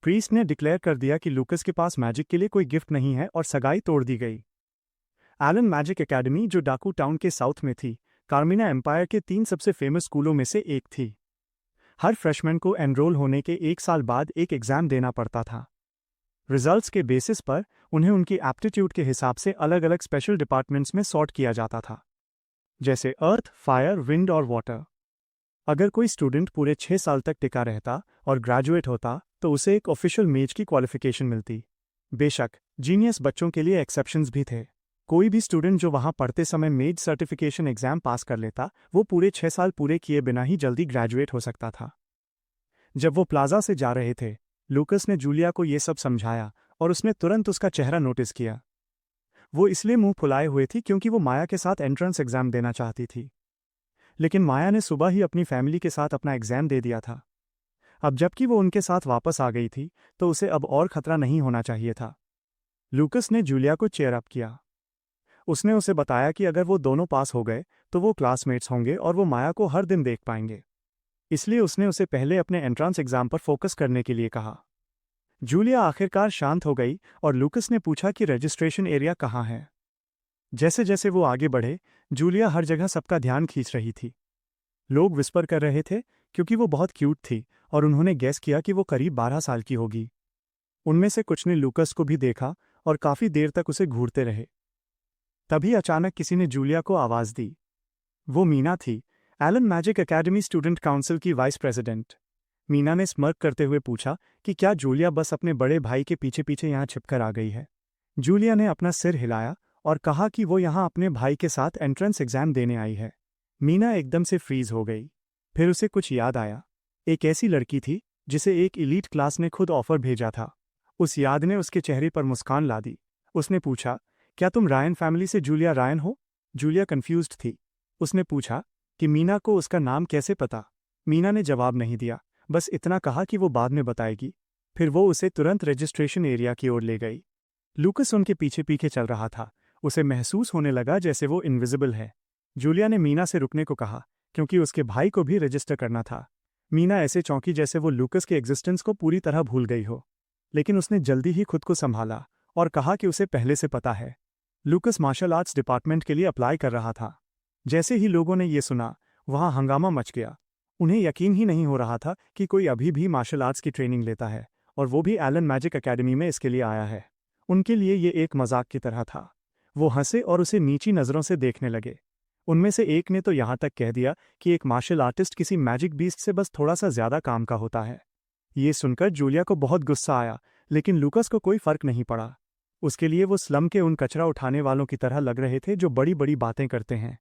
प्रीस्ट ने डिक्लेयर कर दिया कि लूकस के पास मैजिक के लिए कोई गिफ्ट नहीं है और सगाई तोड़ दी गई। एलन मैजिक एकेडमी, जो डाकू टाउन के साउथ में थी, कार्मिना एम्पायर के 3 सबसे फेमस स्कूलों में से एक थी। हर फ्रेशमैन को एनरोल होने के 1 साल बाद एक एग्ज़ाम देना पड़ता था। रिजल्ट्स के बेसिस पर उन्हें उनकी एप्टीट्यूड के हिसाब से अलग अलग स्पेशल डिपार्टमेंट्स में सॉर्ट किया जाता था, जैसे अर्थ, फायर, विंड और वाटर। अगर कोई स्टूडेंट पूरे 6 साल तक टिका रहता और ग्रेजुएट होता तो उसे एक ऑफिशियल मेज की क्वालिफिकेशन मिलती। बेशक जीनियस बच्चों के लिए एक्सेप्शंस भी थे। कोई भी स्टूडेंट जो वहां पढ़ते समय मेज सर्टिफिकेशन एग्जाम पास कर लेता, वो पूरे 6 साल पूरे किए बिना ही जल्दी ग्रेजुएट हो सकता था। जब वो प्लाजा से जा रहे थे, लूकस ने जूलिया को ये सब समझाया और उसने तुरंत उसका चेहरा नोटिस किया। वो इसलिए मुंह फुलाए हुए थी क्योंकि वो माया के साथ एंट्रेंस एग्जाम देना चाहती थी। लेकिन माया ने सुबह ही अपनी फैमिली के साथ अपना एग्जाम दे दिया था। अब जबकि वो उनके साथ वापस आ गई थी, तो उसे अब और खतरा नहीं होना चाहिए था। लूकस ने जूलिया को चेयर अप किया। उसने उसे बताया कि अगर वो दोनों पास हो गए तो वो क्लासमेट्स होंगे और वो माया को हर दिन देख पाएंगे। इसलिए उसने उसे पहले अपने एंट्रेंस एग्जाम पर फोकस करने के लिए कहा। जूलिया आखिरकार शांत हो गई और लूकस ने पूछा कि रजिस्ट्रेशन एरिया कहाँ है। जैसे जैसे वो आगे बढ़े, जूलिया हर जगह सबका ध्यान खींच रही थी। लोग विस्पर कर रहे थे क्योंकि वो बहुत क्यूट थी और उन्होंने गेस किया कि वो करीब 12 साल की होगी। उनमें से कुछ ने लूकस को भी देखा और काफी देर तक उसे घूरते रहे। तभी अचानक किसी ने जूलिया को आवाज दी। वो मीना थी, Allen magic academy student council की वाइस प्रेसिडेंट। मीना ने स्मर्क करते हुए पूछा कि क्या जूलिया बस अपने बड़े भाई के पीछे पीछे यहाँ छिपकर आ गई है। जूलिया ने अपना सिर हिलाया और कहा कि वो यहाँ अपने भाई के साथ एंट्रेंस एग्जाम देने आई है। मीना एकदम से फ्रीज हो गई। फिर उसे कुछ याद आया। एक ऐसी लड़की थी जिसे एक एलीट क्लास ने खुद ऑफर भेजा था। उस याद ने उसके चेहरे पर मुस्कान ला दी। उसने पूछा, क्या तुम रायन फैमिली से जूलिया रायन हो? जूलिया कंफ्यूज्ड थी। उसने पूछा कि मीना को उसका नाम कैसे पता। मीना ने जवाब नहीं दिया, बस इतना कहा कि वो बाद में बताएगी। फिर वो उसे तुरंत रजिस्ट्रेशन एरिया की ओर ले गई। लूकस उनके पीछे पीछे चल रहा था। उसे महसूस होने लगा जैसे वो इनविजिबल है। जूलिया ने मीना से रुकने को कहा क्योंकि उसके भाई को भी रजिस्टर करना था। मीना ऐसे चौंकी जैसे वो लूकस के एग्जिस्टेंस को पूरी तरह भूल गई हो, लेकिन उसने जल्दी ही खुद को संभाला और कहा कि उसे पहले से पता है। लूकस मार्शल आर्ट्स डिपार्टमेंट के लिए अप्लाई कर रहा था। जैसे ही लोगों ने ये सुना, वहां हंगामा मच गया। उन्हें यकीन ही नहीं हो रहा था कि कोई अभी भी मार्शल आर्ट्स की ट्रेनिंग लेता है, और वो भी एलन मैजिक एकेडमी में इसके लिए आया है। उनके लिए ये एक मजाक की तरह था। वो हंसे और उसे नीची नज़रों से देखने लगे। उनमें से एक ने तो यहाँ तक कह दिया कि एक मार्शल आर्टिस्ट किसी मैजिक बीस्ट से बस थोड़ा सा ज्यादा काम का होता है। ये सुनकर जूलिया को बहुत गुस्सा आया, लेकिन लूकस को कोई फर्क नहीं पड़ा। उसके लिए वो स्लम के उन कचरा उठाने वालों की तरह लग रहे थे जो बड़ी बड़ी बातें करते हैं।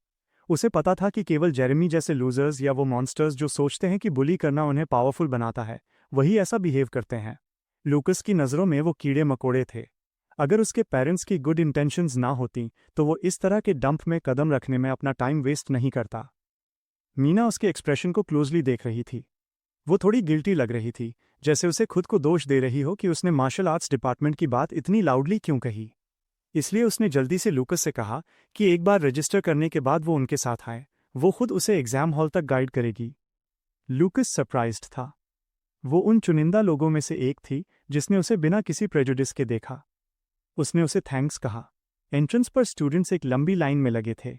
उसे पता था कि केवल जेरेमी जैसे लूजर्स या वो मॉन्स्टर्स जो सोचते हैं कि बुली करना उन्हें पावरफुल बनाता है, वही ऐसा बिहेव करते हैं। लूकस की नज़रों में वो कीड़े मकोड़े थे। अगर उसके पेरेंट्स की गुड इंटेंशंस ना होती तो वो इस तरह के डंप में कदम रखने में अपना टाइम वेस्ट नहीं करता। मीना उसके एक्सप्रेशन को क्लोजली देख रही थी। वो थोड़ी गिल्टी लग रही थी, जैसे उसे खुद को दोष दे रही हो कि उसने मार्शल आर्ट्स डिपार्टमेंट की बात इतनी लाउडली क्यों कही। इसलिए उसने जल्दी से लूकस से कहा कि एक बार रजिस्टर करने के बाद वो उनके साथ आए। वो खुद उसे एग्जाम हॉल तक गाइड करेगी। लूकस सरप्राइज्ड था। वो उन चुनिंदा लोगों में से एक थी जिसने उसे बिना किसी प्रेजुडिस के देखा। उसने उसे थैंक्स कहा। एंट्रेंस पर स्टूडेंट्स एक लंबी लाइन में लगे थे।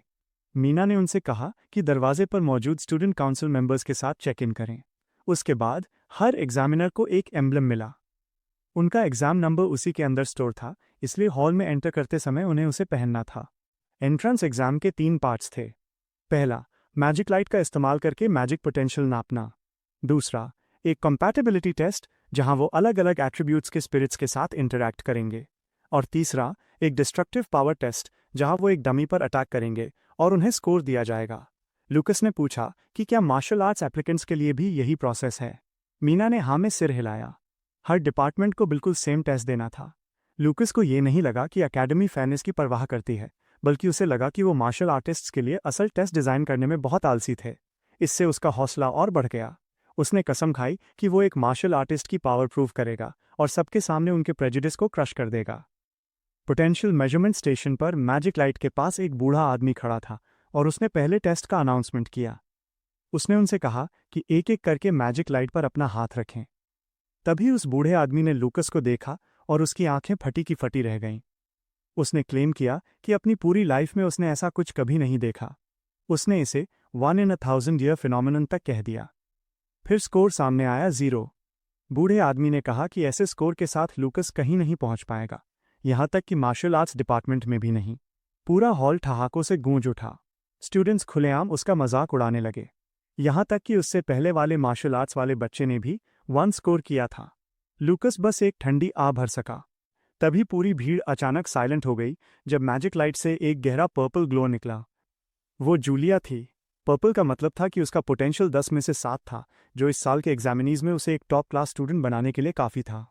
मीना ने उनसे कहा कि दरवाजे पर मौजूद स्टूडेंट काउंसिल मेंबर्स के साथ चेक इन करें। उसके बाद हर एग्जामिनर को एक एम्बलम मिला। उनका एग्जाम नंबर उसी के अंदर स्टोर था, इसलिए हॉल में एंटर करते समय उन्हें उसे पहनना था। एंट्रेंस एग्जाम के 3 पार्ट्स थे। पहला, मैजिक लाइट का इस्तेमाल करके मैजिक पोटेंशियल नापना। दूसरा, एक कंपैटिबिलिटी टेस्ट जहां वो अलग अलग एट्रीब्यूट्स के स्पिरिट्स के साथ इंटरैक्ट करेंगे। और तीसरा, एक डिस्ट्रक्टिव पावर टेस्ट जहां वो एक डमी पर अटैक करेंगे और उन्हें स्कोर दिया जाएगा। लूकस ने पूछा कि क्या मार्शल आर्ट्स एप्लीकेंट्स के लिए भी यही प्रोसेस है। मीना ने हाँ में सिर हिलाया। हर डिपार्टमेंट को बिल्कुल सेम टेस्ट देना था। लूकस को ये नहीं लगा कि एकेडमी फेयरनेस की परवाह करती है, बल्कि उसे लगा कि वो मार्शल आर्टिस्ट्स के लिए असल टेस्ट डिज़ाइन करने में बहुत आलसी थे। इससे उसका हौसला और बढ़ गया। उसने कसम खाई कि वो एक मार्शल आर्टिस्ट की पावर प्रूव करेगा और सबके सामने उनके प्रेजुडिस को क्रश कर देगा। पोटेंशियल मेजरमेंट स्टेशन पर मैजिक लाइट के पास एक बूढ़ा आदमी खड़ा था और उसने पहले टेस्ट का अनाउंसमेंट किया। उसने उनसे कहा कि एक एक करके मैजिक लाइट पर अपना हाथ रखें। तभी उस बूढ़े आदमी ने लूकस को देखा और उसकी आंखें फटी की फटी रह गईं। उसने क्लेम किया कि अपनी पूरी लाइफ में उसने ऐसा कुछ कभी नहीं देखा। उसने इसे 1 in 1,000 year फिनोमिनन तक कह दिया। फिर स्कोर सामने आया 0। बूढ़े आदमी ने कहा कि ऐसे स्कोर के साथ लूकस कहीं नहीं पहुंच पाएगा, यहां तक कि मार्शल आर्ट्स डिपार्टमेंट में भी नहीं। पूरा हॉल ठहाकों से गूंज उठा। स्टूडेंट्स खुलेआम उसका मजाक उड़ाने लगे, यहां तक कि उससे पहले वाले मार्शल आर्ट्स वाले बच्चे ने भी 1 स्कोर किया था। लूकस बस एक ठंडी आ भर सका। तभी पूरी भीड़ अचानक साइलेंट हो गई जब मैजिक लाइट से एक गहरा पर्पल ग्लो निकला। वो जूलिया थी। पर्पल का मतलब था कि उसका पोटेंशियल 10 में से 7 था, जो इस साल के एग्जामिनीज में उसे एक टॉप क्लास स्टूडेंट बनाने के लिए काफ़ी था।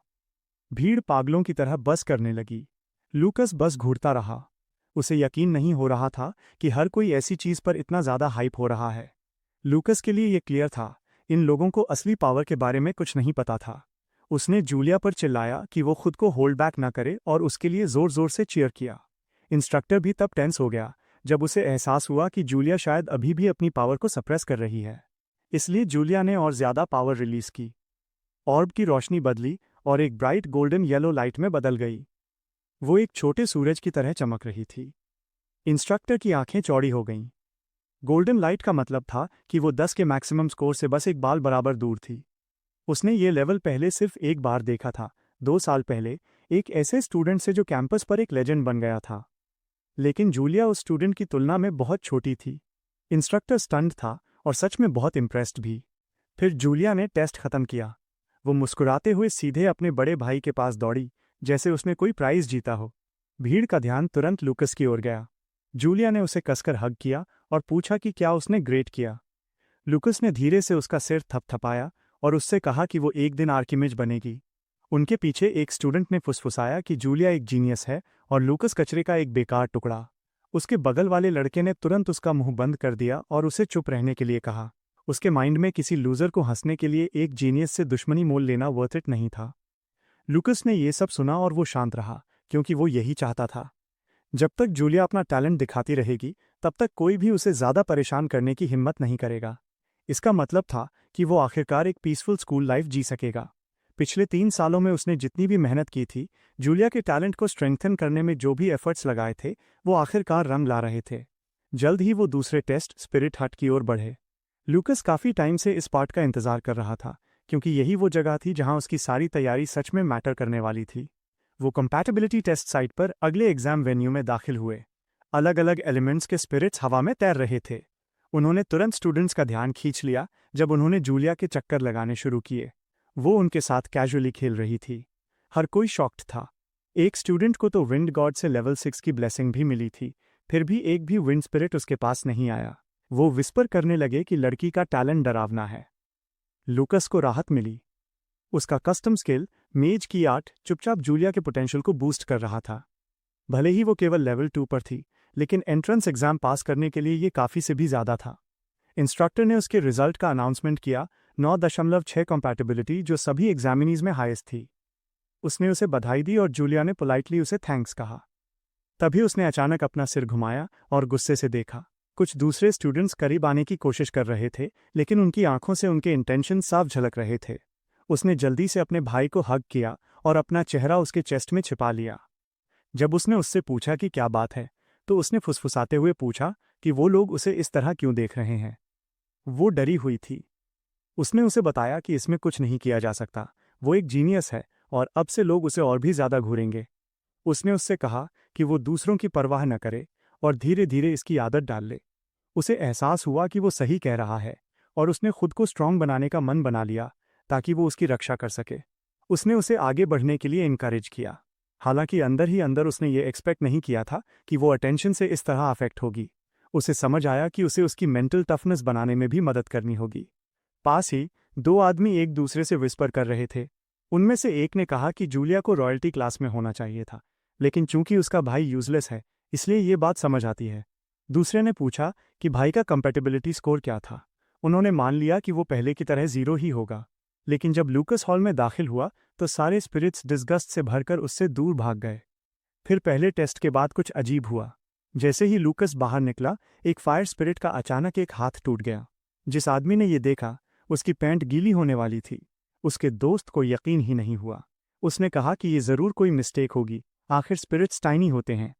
भीड़ पागलों की तरह बस करने लगी। लूकस बस घूरता रहा। उसे यकीन नहीं हो रहा था कि हर कोई ऐसी चीज़ पर इतना ज़्यादा हाइप हो रहा है। लूकस के लिए ये क्लियर था, इन लोगों को असली पावर के बारे में कुछ नहीं पता था। उसने जूलिया पर चिल्लाया कि वो खुद को होल्ड बैक ना करे और उसके लिए ज़ोर ज़ोर से चीयर किया। इंस्ट्रक्टर भी तब टेंस हो गया जब उसे एहसास हुआ कि जूलिया शायद अभी भी अपनी पावर को सप्रेस कर रही है। इसलिए जूलिया ने और ज़्यादा पावर रिलीज की। ऑर्ब की रोशनी बदली और एक ब्राइट गोल्डन येलो लाइट में बदल गई। वो एक छोटे सूरज की तरह चमक रही थी। इंस्ट्रक्टर की आंखें चौड़ी हो गईं। गोल्डन लाइट का मतलब था कि वो 10 के मैक्सिमम स्कोर से बस एक बाल बराबर दूर थी। उसने ये लेवल पहले सिर्फ एक बार देखा था, 2 साल पहले, एक ऐसे स्टूडेंट से जो कैंपस पर एक लेजेंड बन गया था। लेकिन जूलिया उस स्टूडेंट की तुलना में बहुत छोटी थी। इंस्ट्रक्टर स्टन्ड था और सच में बहुत इम्प्रेस्ड भी। फिर जूलिया ने टेस्ट खत्म किया। वो मुस्कुराते हुए सीधे अपने बड़े भाई के पास दौड़ी, जैसे उसने कोई प्राइज जीता हो। भीड़ का ध्यान तुरंत लूकस की ओर गया। जूलिया ने उसे कसकर हग किया और पूछा कि क्या उसने ग्रेट किया। लूकस ने धीरे से उसका सिर थपथपाया और उससे कहा कि वो एक दिन आर्किमिज बनेगी। उनके पीछे एक स्टूडेंट ने फुसफुसाया कि जूलिया एक जीनियस है और लूकस कचरे का एक बेकार टुकड़ा। उसके बगल वाले लड़के ने तुरंत उसका मुंह बंद कर दिया और उसे चुप रहने के लिए कहा। उसके माइंड में किसी लूजर को हंसने के लिए एक जीनियस से दुश्मनी मोल लेना वर्थ इट नहीं था। लूकस ने ये सब सुना और वो शांत रहा, क्योंकि वो यही चाहता था। जब तक जूलिया अपना टैलेंट दिखाती रहेगी, तब तक कोई भी उसे ज़्यादा परेशान करने की हिम्मत नहीं करेगा। इसका मतलब था कि वो आखिरकार एक पीसफुल स्कूल लाइफ जी सकेगा। पिछले 3 सालों में उसने जितनी भी मेहनत की थी, जूलिया के टैलेंट को स्ट्रेंथन करने में जो भी एफर्ट्स लगाए थे, वो आखिरकार रंग ला रहे थे। जल्द ही वो दूसरे टेस्ट स्पिरिट हट की ओर बढ़े। लूकस काफ़ी टाइम से इस पार्ट का इंतजार कर रहा था, क्योंकि यही वो जगह थी जहां उसकी सारी तैयारी सच में मैटर करने वाली थी। वो कंपैटिबिलिटी टेस्ट साइट पर अगले एग्जाम वेन्यू में दाखिल हुए। अलग अलग एलिमेंट्स के स्पिरिट्स हवा में तैर रहे थे। उन्होंने तुरंत स्टूडेंट्स का ध्यान खींच लिया जब उन्होंने जूलिया के चक्कर लगाने शुरू किए। वो उनके साथ कैजुअली खेल रही थी। हर कोई शॉक्ड था। एक स्टूडेंट को तो विंड गॉड से लेवल 6 की ब्लेसिंग भी मिली थी, फिर भी एक भी विंड स्पिरिट उसके पास नहीं आया। वो विस्पर करने लगे कि लड़की का टैलेंट डरावना है। लूकस को राहत मिली। उसका कस्टम स्किल, मेज की आर्ट, चुपचाप जूलिया के पोटेंशियल को बूस्ट कर रहा था। भले ही वो केवल लेवल 2 पर थी, लेकिन एंट्रेंस एग्जाम पास करने के लिए ये काफ़ी से भी ज़्यादा था। इंस्ट्रक्टर ने उसके रिजल्ट का अनाउंसमेंट किया, 9.6 कंपैटिबिलिटी, जो सभी एग्जामिनीज में हाईएस्ट थी। उसने उसे बधाई दी और जूलिया ने पोलाइटली उसे थैंक्स कहा। तभी उसने अचानक अपना सिर घुमाया और गुस्से से देखा। कुछ दूसरे स्टूडेंट्स करीब आने की कोशिश कर रहे थे, लेकिन उनकी आंखों से उनके इंटेंशन साफ झलक रहे थे। उसने जल्दी से अपने भाई को हग किया और अपना चेहरा उसके चेस्ट में छिपा लिया। जब उसने उससे पूछा कि क्या बात है, तो उसने फुसफुसाते हुए पूछा कि वो लोग उसे इस तरह क्यों देख रहे हैं। वो डरी हुई थी। उसने उसे बताया कि इसमें कुछ नहीं किया जा सकता, वो एक जीनियस है और अब से लोग उसे और भी ज़्यादा घूरेंगे। उसने उससे कहा कि वो दूसरों की परवाह न करे और धीरे धीरे इसकी आदत डाल ले। उसे एहसास हुआ कि वो सही कह रहा है और उसने खुद को स्ट्रांग बनाने का मन बना लिया ताकि वो उसकी रक्षा कर सके। उसने उसे आगे बढ़ने के लिए इनकरेज किया। हालांकि अंदर ही अंदर उसने ये एक्सपेक्ट नहीं किया था कि वो अटेंशन से इस तरह अफेक्ट होगी। उसे समझ आया कि उसे उसकी मेंटल टफनेस बनाने में भी मदद करनी होगी। पास ही 2 आदमी एक दूसरे से विस्पर कर रहे थे। उनमें से एक ने कहा कि जूलिया को रॉयल्टी क्लास में होना चाहिए था, लेकिन चूंकि उसका भाई यूजलेस है, इसलिए ये बात समझ आती है। दूसरे ने पूछा कि भाई का कंपैटिबिलिटी स्कोर क्या था। उन्होंने मान लिया कि वो पहले की तरह 0 ही होगा। लेकिन जब लूकस हॉल में दाखिल हुआ तो सारे स्पिरिट्स डिस्गस्ट से भरकर उससे दूर भाग गए। फिर पहले टेस्ट के बाद कुछ अजीब हुआ। जैसे ही लूकस बाहर निकला, एक फायर स्पिरिट का अचानक एक हाथ टूट गया। जिस आदमी ने ये देखा, उसकी पैंट गीली होने वाली थी। उसके दोस्त को यकीन ही नहीं हुआ। उसने कहा कि ये ज़रूर कोई मिस्टेक होगी आखिर स्पिरिट्स टाइनी होते हैं।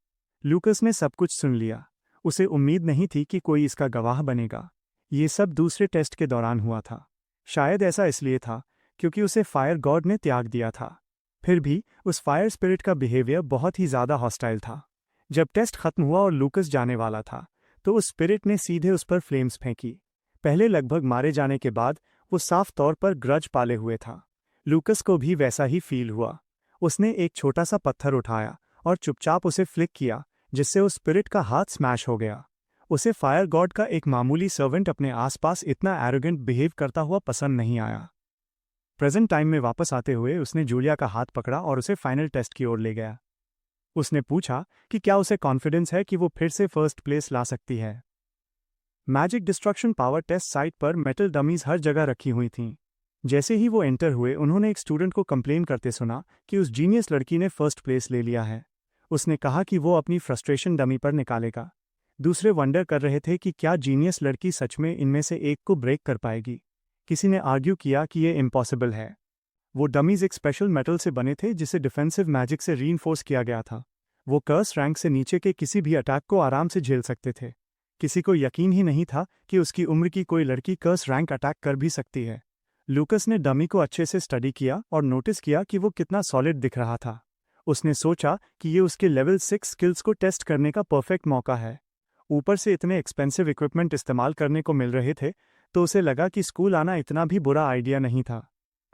लूकस ने सब कुछ सुन लिया। उसे उम्मीद नहीं थी कि कोई इसका गवाह बनेगा। ये सब दूसरे टेस्ट के दौरान हुआ था। शायद ऐसा इसलिए था क्योंकि उसे फायर गॉड ने त्याग दिया था। फिर भी उस फायर स्पिरिट का बिहेवियर बहुत ही ज़्यादा हॉस्टाइल था। जब टेस्ट खत्म हुआ और लूकस जाने वाला था तो उस स्पिरिट ने सीधे उस पर फ्लेम्स फेंकी। पहले लगभग मारे जाने के बाद वो साफ तौर पर ग्रज पाले हुए था। लूकस को भी वैसा ही फील हुआ। उसने एक छोटा सा पत्थर उठाया और चुपचाप उसे फ्लिक किया, जिससे उस स्पिरिट का हाथ स्मैश हो गया। उसे फायर गॉड का एक मामूली सर्वेंट अपने आसपास इतना एरोगेंट बिहेव करता हुआ पसंद नहीं आया। प्रेजेंट टाइम में वापस आते हुए उसने जूलिया का हाथ पकड़ा और उसे फाइनल टेस्ट की ओर ले गया। उसने पूछा कि क्या उसे कॉन्फिडेंस है कि वो फिर से फर्स्ट प्लेस ला सकती है। Magic destruction power test site पर मेटल डमीज हर जगह रखी हुई थीं। जैसे ही वो एंटर हुए उन्होंने एक स्टूडेंट को कंप्लेन करते सुना कि उस जीनियस लड़की ने फर्स्ट प्लेस ले लिया है। उसने कहा कि वो अपनी फ्रस्ट्रेशन डमी पर निकालेगा। दूसरे वंडर कर रहे थे कि क्या जीनियस लड़की सच में इनमें से एक को ब्रेक कर पाएगी। किसी ने आर्ग्यू किया कि ये इम्पॉसिबल है। वो डमीज एक स्पेशल मेटल से बने थे जिसे डिफेंसिव मैजिक से रीइंफोर्स किया गया था। वो कर्स रैंक से नीचे के किसी भी अटैक को आराम से झेल सकते थे। किसी को यकीन ही नहीं था कि उसकी उम्र की कोई लड़की कर्स रैंक अटैक कर भी सकती है। लूकस ने डमी को अच्छे से स्टडी किया और नोटिस किया कि वो कितना सॉलिड दिख रहा था। उसने सोचा कि ये उसके लेवल 6 स्किल्स को टेस्ट करने का परफेक्ट मौका है। ऊपर से इतने एक्सपेंसिव इक्विपमेंट इस्तेमाल करने को मिल रहे थे तो उसे लगा कि स्कूल आना इतना भी बुरा आइडिया नहीं था।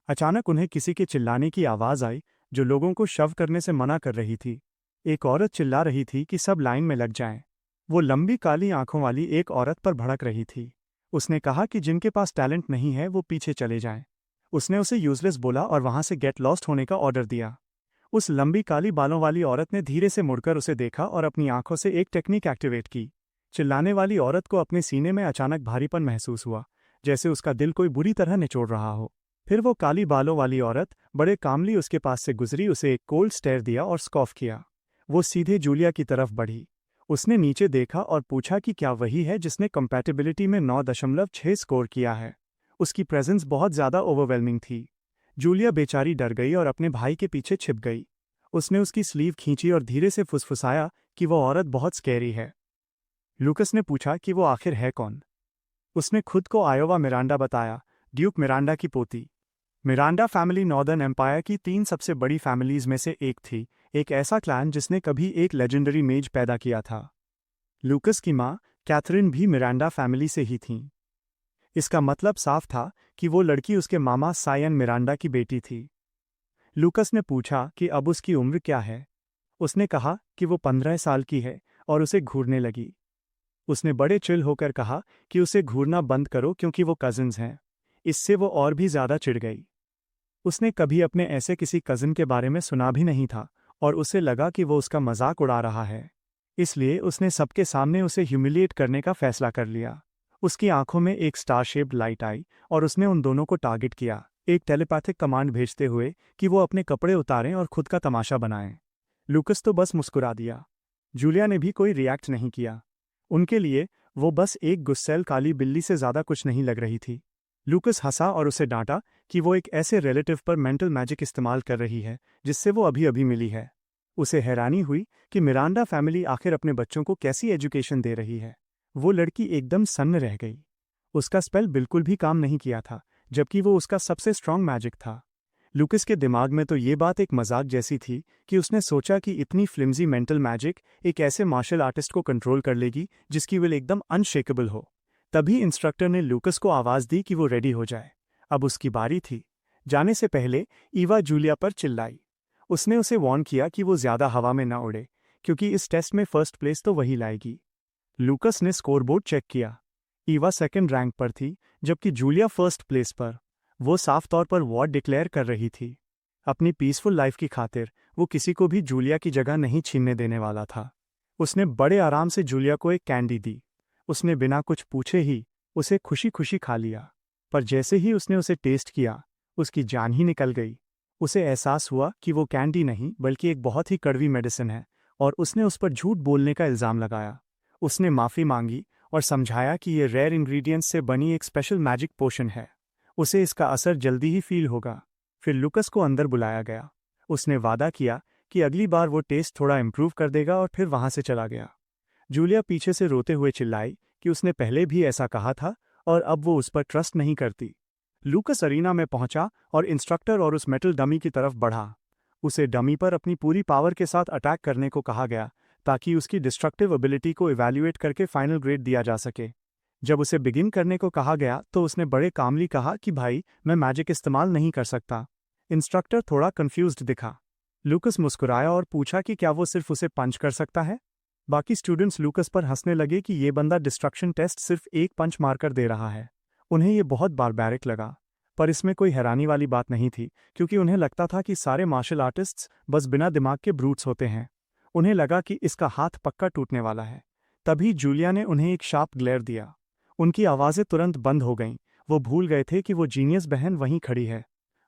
अचानक उन्हें किसी के चिल्लाने की आवाज़ आई जो लोगों को शव करने से मना कर रही थी। एक औरत चिल्ला रही थी कि सब लाइन में लग जाएं। वो लंबी काली आंखों वाली एक औरत पर भड़क रही थी। उसने कहा कि जिनके पास टैलेंट नहीं है वो पीछे चले जाएं। उसने उसे यूजलेस बोला और वहां से गेट लॉस्ट होने का ऑर्डर दिया। उस लंबी काली बालों वाली औरत ने धीरे से मुड़कर उसे देखा और अपनी आंखों से एक टेक्निक एक्टिवेट की। चिल्लाने वाली औरत को अपने सीने में अचानक भारीपन महसूस हुआ, जैसे उसका दिल कोई बुरी तरह निचोड़ रहा हो। फिर वो काली बालों वाली औरत बड़े कामली उसके पास से गुजरी, उसे एक कोल्ड स्टेयर दिया और स्कॉफ किया। वो सीधे जूलिया की तरफ बढ़ी। उसने नीचे देखा और पूछा कि क्या वही है जिसने कंपैटिबिलिटी में 9.6 स्कोर किया है। उसकी प्रेजेंस बहुत ज़्यादा ओवरवेलमिंग थी। जूलिया बेचारी डर गई और अपने भाई के पीछे छिप गई। उसने उसकी स्लीव खींची और धीरे से फुसफुसाया कि वो औरत बहुत स्कैरी है। लूकस ने पूछा कि वो आखिर है कौन। उसने खुद को आयोवा मिरांडा बताया, ड्यूक मिरांडा की पोती। मिरांडा फैमिली नॉर्दर्न एम्पायर की 3 सबसे बड़ी फैमिलीज में से एक थी, एक ऐसा क्लैन जिसने कभी एक लेजेंडरी मेज पैदा किया था। लूकस की माँ कैथरीन भी मिरांडा फैमिली से ही थीं। इसका मतलब साफ था कि वो लड़की उसके मामा सायन मिरांडा की बेटी थी। लूकस ने पूछा कि अब उसकी उम्र क्या है। उसने कहा कि वो 15 साल की है और उसे घूरने लगी। उसने बड़े चिल होकर कहा कि उसे घूरना बंद करो क्योंकि वो कजिन्स हैं। इससे वो और भी ज़्यादा चिढ़ गई। उसने कभी अपने ऐसे किसी कजिन के बारे में सुना भी नहीं था और उसे लगा कि वो उसका मजाक उड़ा रहा है। इसलिए उसने सबके सामने उसे ह्यूमिलिएट करने का फैसला कर लिया। उसकी आंखों में एक स्टार शेप्ड लाइट आई और उसने उन दोनों को टारगेट किया, एक टेलीपैथिक कमांड भेजते हुए कि वो अपने कपड़े उतारें और खुद का तमाशा बनाएं। लूकस तो बस मुस्कुरा दिया। जूलिया ने भी कोई रिएक्ट नहीं किया। उनके लिए वो बस एक गुस्सैल काली बिल्ली से ज़्यादा कुछ नहीं लग रही थी। लूकस हंसा और उसे डांटा कि वो एक ऐसे रिलेटिव पर मेंटल मैजिक इस्तेमाल कर रही है जिससे वो अभी अभी मिली है। उसे हैरानी हुई कि मिरांडा फैमिली आखिर अपने बच्चों को कैसी एजुकेशन दे रही है। वो लड़की एकदम सन्न रह गई। उसका स्पेल बिल्कुल भी काम नहीं किया था, जबकि वो उसका सबसे स्ट्रॉन्ग मैजिक था। लूकस के दिमाग में तो ये बात एक मजाक जैसी थी कि उसने सोचा कि इतनी फ्लिम्जी मेंटल मैजिक एक ऐसे मार्शल आर्टिस्ट को कंट्रोल कर लेगी जिसकी विल एकदम अनशेकेबल हो। तभी इंस्ट्रक्टर ने लूकस को आवाज़ दी कि वो रेडी हो जाए। अब उसकी बारी थी। जाने से पहले ईवा जूलिया पर चिल्लाई। उसने उसे वार्न किया कि वो ज़्यादा हवा में न उड़े, क्योंकि इस टेस्ट में फर्स्ट प्लेस तो वही लाएगी। लूकस ने स्कोरबोर्ड चेक किया। ईवा सेकंड रैंक पर थी, जबकि जूलिया फर्स्ट प्लेस पर। वो साफ तौर पर वॉर डिक्लेयर कर रही थी। अपनी पीसफुल लाइफ की खातिर वो किसी को भी जूलिया की जगह नहीं छीनने देने वाला था। उसने बड़े आराम से जूलिया को एक कैंडी दी। उसने बिना कुछ पूछे ही उसे खुशी खुशी खा लिया। पर जैसे ही उसने उसे टेस्ट किया, उसकी जान ही निकल गई। उसे एहसास हुआ कि वो कैंडी नहीं बल्कि एक बहुत ही कड़वी मेडिसिन है और उसने उस पर झूठ बोलने का इल्ज़ाम लगाया। उसने माफ़ी मांगी और समझाया कि ये रेयर इंग्रेडिएंट्स से बनी एक स्पेशल मैजिक पोशन है। उसे इसका असर जल्दी ही फील होगा। फिर लूकस को अंदर बुलाया गया। उसने वादा किया कि अगली बार वो टेस्ट थोड़ा इम्प्रूव कर देगा और फिर वहां से चला गया। जूलिया पीछे से रोते हुए चिल्लाई कि उसने पहले भी ऐसा कहा था और अब वो उस पर ट्रस्ट नहीं करती। लूकस अरीना में पहुंचा और इंस्ट्रक्टर और उस मेटल डमी की तरफ बढ़ा। उसे डमी पर अपनी पूरी पावर के साथ अटैक करने को कहा गया ताकि उसकी डिस्ट्रक्टिव एबिलिटी को इवैल्यूएट करके फाइनल ग्रेड दिया जा सके। जब उसे बिगिन करने को कहा गया तो उसने बड़े कामली कहा कि भाई मैं मैजिक इस्तेमाल नहीं कर सकता। इंस्ट्रक्टर थोड़ा कंफ्यूज्ड दिखा। लूकस मुस्कुराया और पूछा कि क्या वो सिर्फ उसे पंच कर सकता है। बाकी स्टूडेंट्स लूकस पर हंसने लगे कि ये बंदा डिस्ट्रक्शन टेस्ट सिर्फ एक पंच मारकर दे रहा है। उन्हें ये बहुत बारबैरिक लगा, पर इसमें कोई हैरानी वाली बात नहीं थी क्योंकि उन्हें लगता था कि सारे मार्शल आर्टिस्ट्स बस बिना दिमाग के ब्रूट्स होते हैं। उन्हें लगा कि इसका हाथ पक्का टूटने वाला है। तभी जूलिया ने उन्हें एक शार्प ग्लेयर दिया। उनकी आवाज़ें तुरंत बंद हो गईं। वो भूल गए थे कि वो जीनियस बहन वहीं खड़ी है।